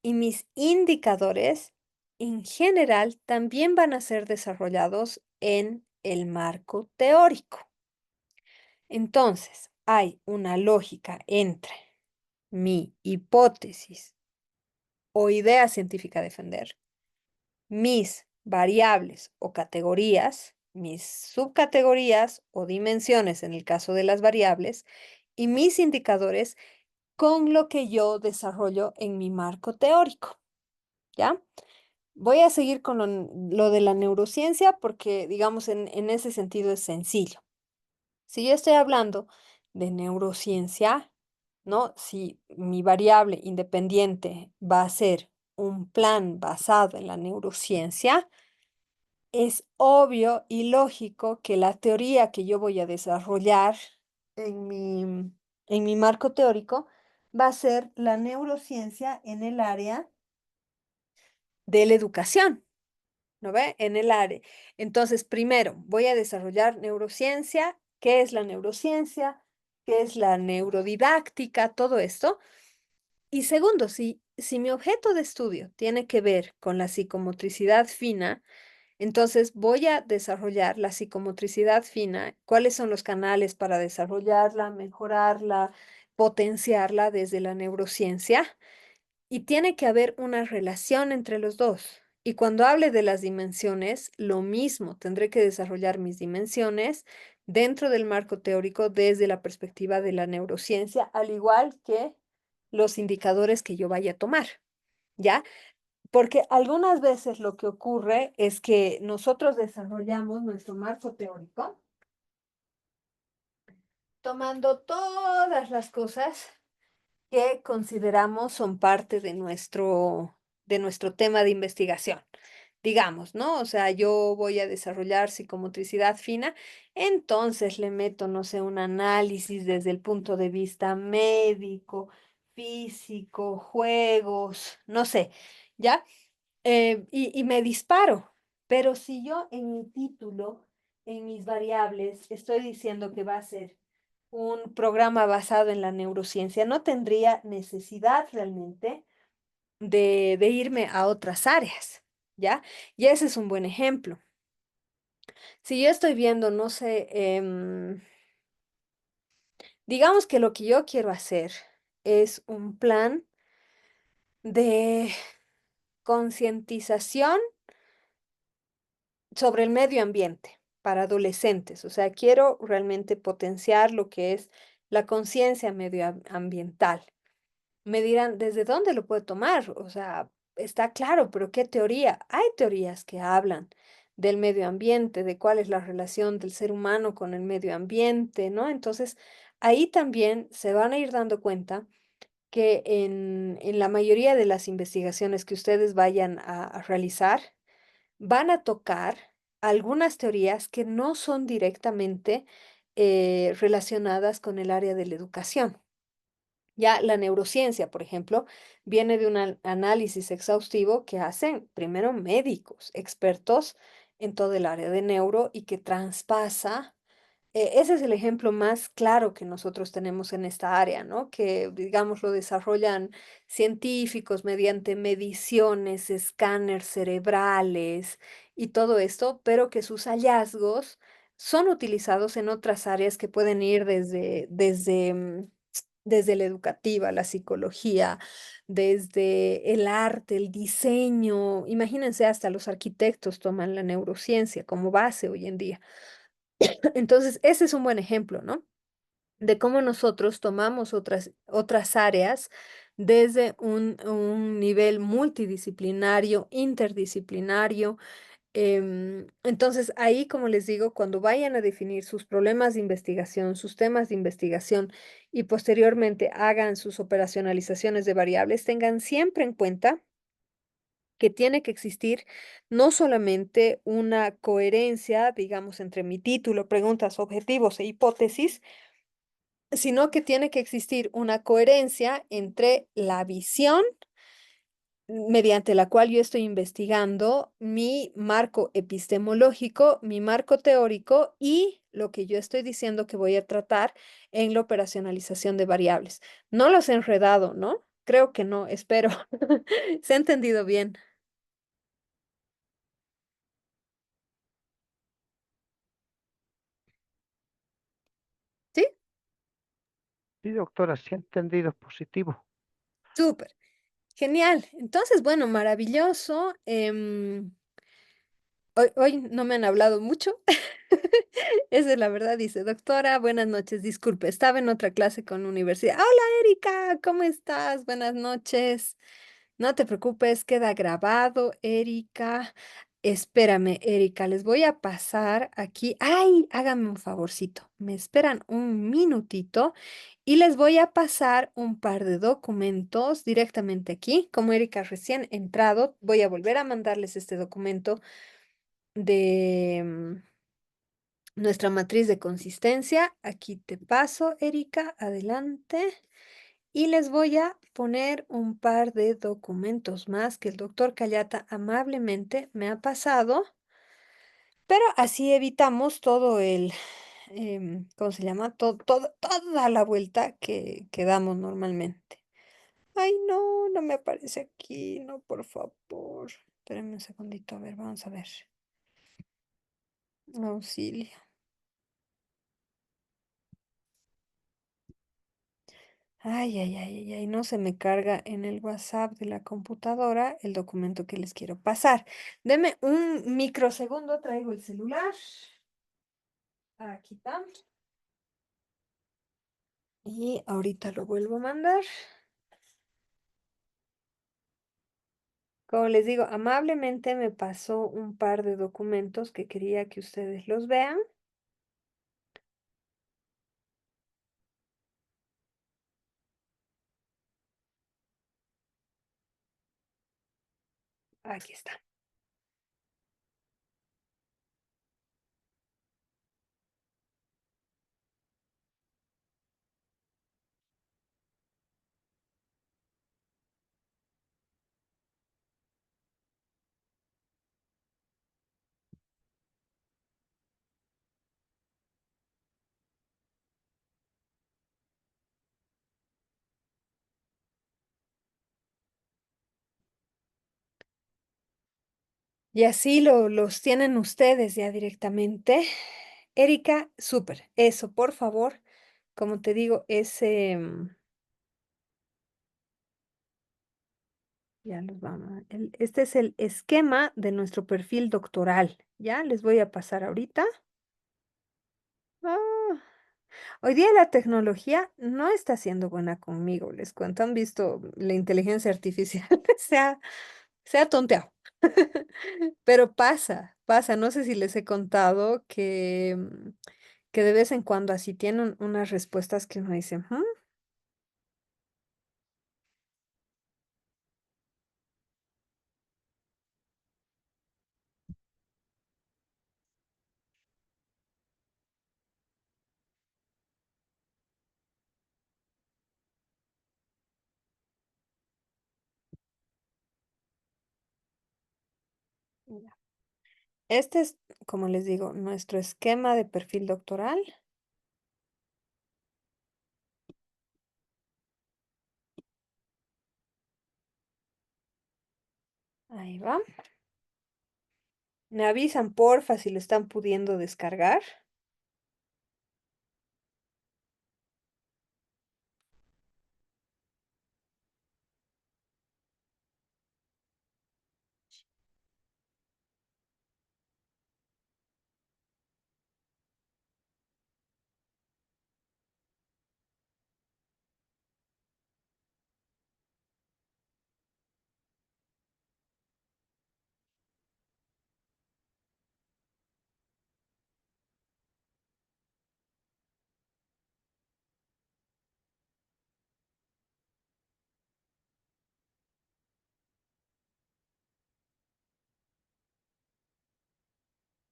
y mis indicadores en general también van a ser desarrollados en el marco teórico. Entonces, hay una lógica entre mi hipótesis o idea científica a defender, mis variables o categorías, mis subcategorías o dimensiones en el caso de las variables, y mis indicadores con lo que yo desarrollo en mi marco teórico, ¿ya? Voy a seguir con lo de la neurociencia porque, digamos, en ese sentido es sencillo. Si yo estoy hablando de neurociencia, ¿no? Si mi variable independiente va a ser un plan basado en la neurociencia, es obvio y lógico que la teoría que yo voy a desarrollar en mi marco teórico va a ser la neurociencia en el área de la educación, ¿no ve? En el área. Entonces, primero, voy a desarrollar neurociencia. ¿Qué es la neurociencia? ¿Qué es la neurodidáctica? Todo esto. Y segundo, si mi objeto de estudio tiene que ver con la psicomotricidad fina, entonces voy a desarrollar la psicomotricidad fina, cuáles son los canales para desarrollarla, mejorarla, potenciarla desde la neurociencia. Y tiene que haber una relación entre los dos. Y cuando hable de las dimensiones, lo mismo, tendré que desarrollar mis dimensiones dentro del marco teórico desde la perspectiva de la neurociencia, al igual que los indicadores que yo vaya a tomar, ¿ya? Porque algunas veces lo que ocurre es que nosotros desarrollamos nuestro marco teórico tomando todas las cosas que consideramos son parte de nuestro tema de investigación. Digamos, ¿no? O sea, yo voy a desarrollar psicomotricidad fina, entonces le meto, no sé, un análisis desde el punto de vista médico, físico, juegos, no sé, ¿ya? Y me disparo. Pero si yo en mi título, en mis variables, estoy diciendo que va a ser un programa basado en la neurociencia, no tendría necesidad realmente de irme a otras áreas, ¿ya? Y ese es un buen ejemplo. Si yo estoy viendo, no sé, digamos que lo que yo quiero hacer es un plan de concientización sobre el medio ambiente para adolescentes. O sea, quiero realmente potenciar lo que es la conciencia medioambiental. Me dirán, ¿desde dónde lo puedo tomar? O sea, está claro, pero ¿qué teoría? Hay teorías que hablan del medio ambiente, de cuál es la relación del ser humano con el medio ambiente, ¿no? Entonces, ahí también se van a ir dando cuenta que en la mayoría de las investigaciones que ustedes vayan a realizar, van a tocar algunas teorías que no son directamente relacionadas con el área de la educación. Ya la neurociencia, por ejemplo, viene de un análisis exhaustivo que hacen primero médicos, expertos en todo el área de neuro y que traspasa Ese es el ejemplo más claro que nosotros tenemos en esta área, ¿no? Que, digamos, lo desarrollan científicos mediante mediciones, escáneres cerebrales y todo esto, pero que sus hallazgos son utilizados en otras áreas que pueden ir desde la educativa, la psicología, desde el arte, el diseño. Imagínense, hasta los arquitectos toman la neurociencia como base hoy en día. Entonces, ese es un buen ejemplo, ¿no? De cómo nosotros tomamos otras áreas desde un nivel multidisciplinario, interdisciplinario. Entonces, ahí, como les digo, cuando vayan a definir sus problemas de investigación, sus temas de investigación y posteriormente hagan sus operacionalizaciones de variables, tengan siempre en cuenta que tiene que existir no solamente una coherencia, digamos, entre mi título, preguntas, objetivos e hipótesis, sino que tiene que existir una coherencia entre la visión mediante la cual yo estoy investigando, mi marco epistemológico, mi marco teórico y lo que yo estoy diciendo que voy a tratar en la operacionalización de variables. No los he enredado, ¿no? Creo que no, espero. ¿Se ha entendido bien? ¿Sí? Sí, doctora, sí he entendido, positivo. Súper. Genial. Entonces, bueno, maravilloso. Hoy no me han hablado mucho. Esa es la verdad, dice, doctora, buenas noches, disculpe, estaba en otra clase con la universidad. Hola, Erika, ¿cómo estás? Buenas noches. No te preocupes, queda grabado, Erika. Espérame, Erika, les voy a pasar aquí. Ay, hágame un favorcito. Me esperan un minutito y les voy a pasar un par de documentos directamente aquí. Como Erika recién entrado, voy a volver a mandarles este documento de nuestra matriz de consistencia. Aquí te paso, Erika, adelante. Y les voy a poner un par de documentos más que el doctor Callata amablemente me ha pasado, pero así evitamos todo ¿cómo se llama? Toda la vuelta que damos normalmente. Ay, no, no me aparece aquí, no, por favor. Espérenme un segundito, a ver, vamos a ver. Auxilio. Ay, ay, ay, ay, ay, no se me carga en el WhatsApp de la computadora el documento que les quiero pasar. Deme un microsegundo, traigo el celular. Aquí está. Y ahorita lo vuelvo a mandar. Como les digo, amablemente me pasó un par de documentos que quería que ustedes los vean. Aquí está. Y así los tienen ustedes ya directamente. Erika, súper. Eso, por favor. Como te digo, ya los vamos. Este es el esquema de nuestro perfil doctoral. Ya les voy a pasar ahorita. Ah, hoy día la tecnología no está siendo buena conmigo, les cuento. Han visto la inteligencia artificial se ha tonteado. Pero pasa. No sé si les he contado que de vez en cuando así tienen unas respuestas que uno dice, "Hmm, ya". Este es, como les digo, nuestro esquema de perfil doctoral. Ahí va. Me avisan, porfa, si lo están pudiendo descargar.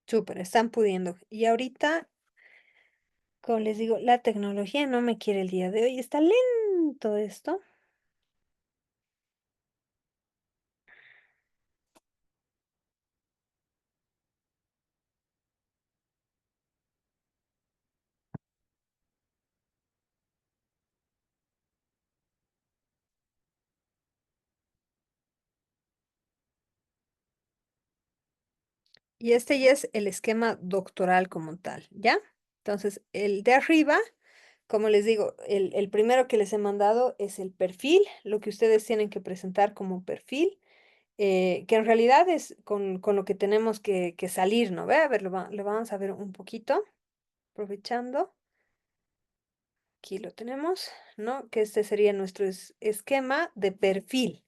Súper, están pudiendo. Y ahorita, como les digo, la tecnología no me quiere el día de hoy. Está lento esto. Y este ya es el esquema doctoral como tal, ¿ya? Entonces, el de arriba, como les digo, el primero que les he mandado es el perfil, lo que ustedes tienen que presentar como perfil, que en realidad es con lo que tenemos que salir, ¿no ve? A ver, lo vamos a ver un poquito, aprovechando. Aquí lo tenemos, ¿no? Que este sería nuestro esquema de perfil.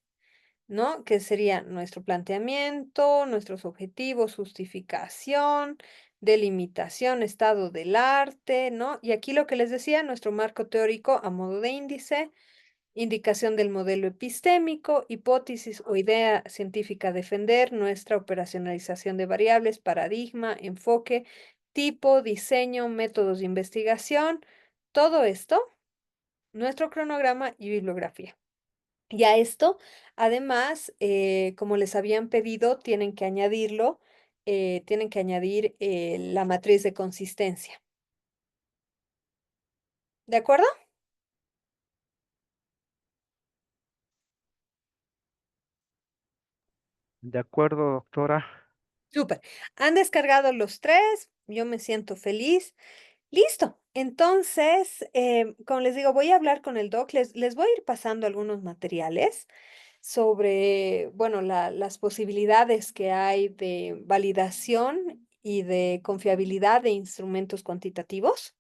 ¿No? Que sería nuestro planteamiento, nuestros objetivos, justificación, delimitación, estado del arte, ¿no? Y aquí lo que les decía, nuestro marco teórico a modo de índice, indicación del modelo epistémico, hipótesis o idea científica a defender, nuestra operacionalización de variables, paradigma, enfoque, tipo, diseño, métodos de investigación, todo esto, nuestro cronograma y bibliografía. Y a esto, además, como les habían pedido, tienen que añadir la matriz de consistencia. ¿De acuerdo? De acuerdo, doctora. Súper. Han descargado los tres, yo me siento feliz. Listo. Entonces, como les digo, voy a hablar con el doc, les voy a ir pasando algunos materiales sobre, bueno, las posibilidades que hay de validación y de confiabilidad de instrumentos cuantitativos.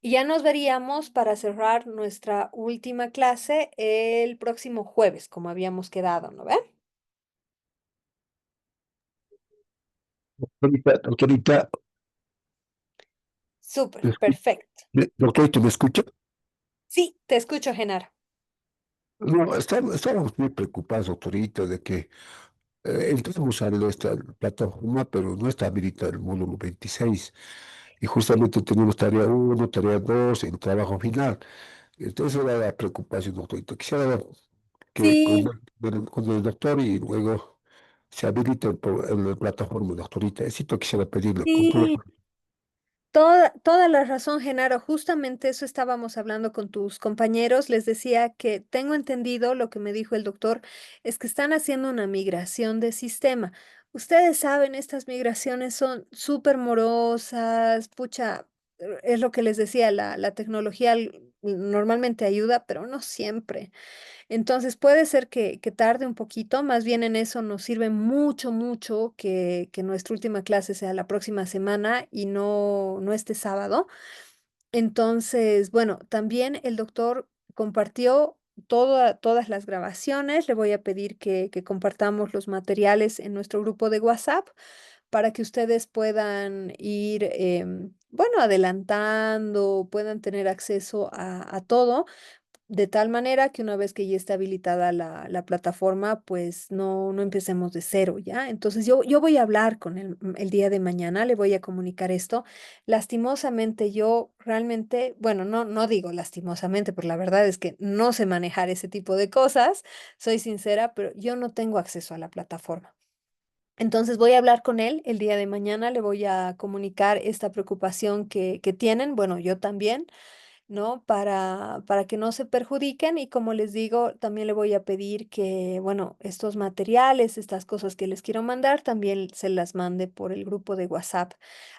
Y ya nos veríamos para cerrar nuestra última clase el próximo jueves, como habíamos quedado, ¿no ve? Doctorita, Súper, ¿me escu- perfecto. doctorita, ¿me escucha? Sí, te escucho, Genaro. No, estamos muy preocupados, doctorita, de que entramos a nuestra plataforma, pero no está habilitado el módulo 26. Y justamente tenemos tarea uno, tarea 2, el trabajo final. Entonces era la preocupación, doctorita. Quisiera ver que Sí, con el doctor y luego se habilite la plataforma, doctorita. Eso quisiera pedirle, con todo. sí, toda la razón, Genaro. Justamente eso estábamos hablando con tus compañeros. Les decía que tengo entendido lo que me dijo el doctor, es que están haciendo una migración de sistema. Ustedes saben, estas migraciones son súper morosas, pucha, es lo que les decía, la tecnología normalmente ayuda, pero no siempre. Entonces puede ser que tarde un poquito, más bien en eso nos sirve mucho, mucho que nuestra última clase sea la próxima semana y no este sábado. Entonces, bueno, también el doctor compartió todas las grabaciones. Le voy a pedir que compartamos los materiales en nuestro grupo de WhatsApp para que ustedes puedan ir, bueno, adelantando, puedan tener acceso a todo. De tal manera que una vez que ya esté habilitada la plataforma, pues no empecemos de cero, ¿ya? Entonces yo voy a hablar con él el día de mañana, le voy a comunicar esto. Lastimosamente yo realmente, bueno, no digo lastimosamente, pero la verdad es que no sé manejar ese tipo de cosas, soy sincera, pero yo no tengo acceso a la plataforma. Entonces voy a hablar con él el día de mañana, le voy a comunicar esta preocupación que tienen, bueno, yo también. ¿no? Para que no se perjudiquen y como les digo, también le voy a pedir que, bueno, estos materiales, estas cosas que les quiero mandar, también se las mande por el grupo de WhatsApp,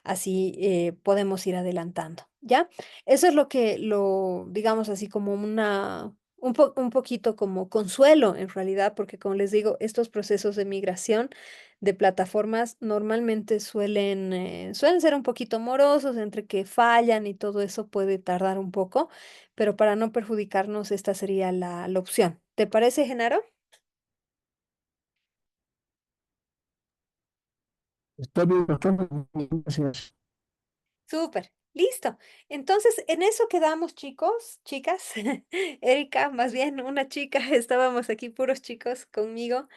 así podemos ir adelantando, ¿ya? Eso es digamos así como un poquito como consuelo en realidad, porque como les digo, estos procesos de migración de plataformas normalmente suelen ser un poquito morosos, entre que fallan y todo eso puede tardar un poco, pero para no perjudicarnos, esta sería la opción. ¿Te parece, Genaro? Está bien, doctora, gracias. Súper, listo. Entonces, en eso quedamos, chicos, chicas. Erika, más bien una chica, estábamos aquí puros chicos conmigo.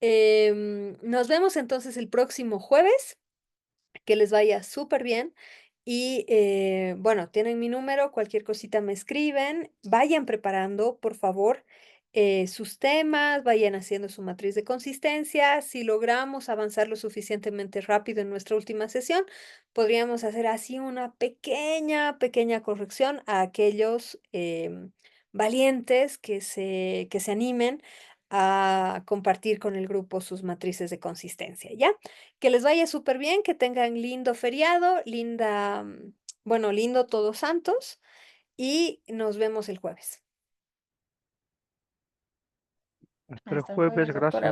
Nos vemos entonces el próximo jueves. Que les vaya súper bien. Y bueno, tienen mi número, cualquier cosita me escriben. Vayan preparando, por favor, sus temas, vayan haciendo su matriz de consistencia. Si logramos avanzar lo suficientemente rápido en nuestra última sesión, podríamos hacer así una pequeña corrección a aquellos valientes que se animen a compartir con el grupo sus matrices de consistencia, ¿ya? Que les vaya súper bien, que tengan lindo feriado, bueno, lindo Todos Santos y nos vemos el jueves. Hasta el Hasta el jueves, jueves, doctora. gracias.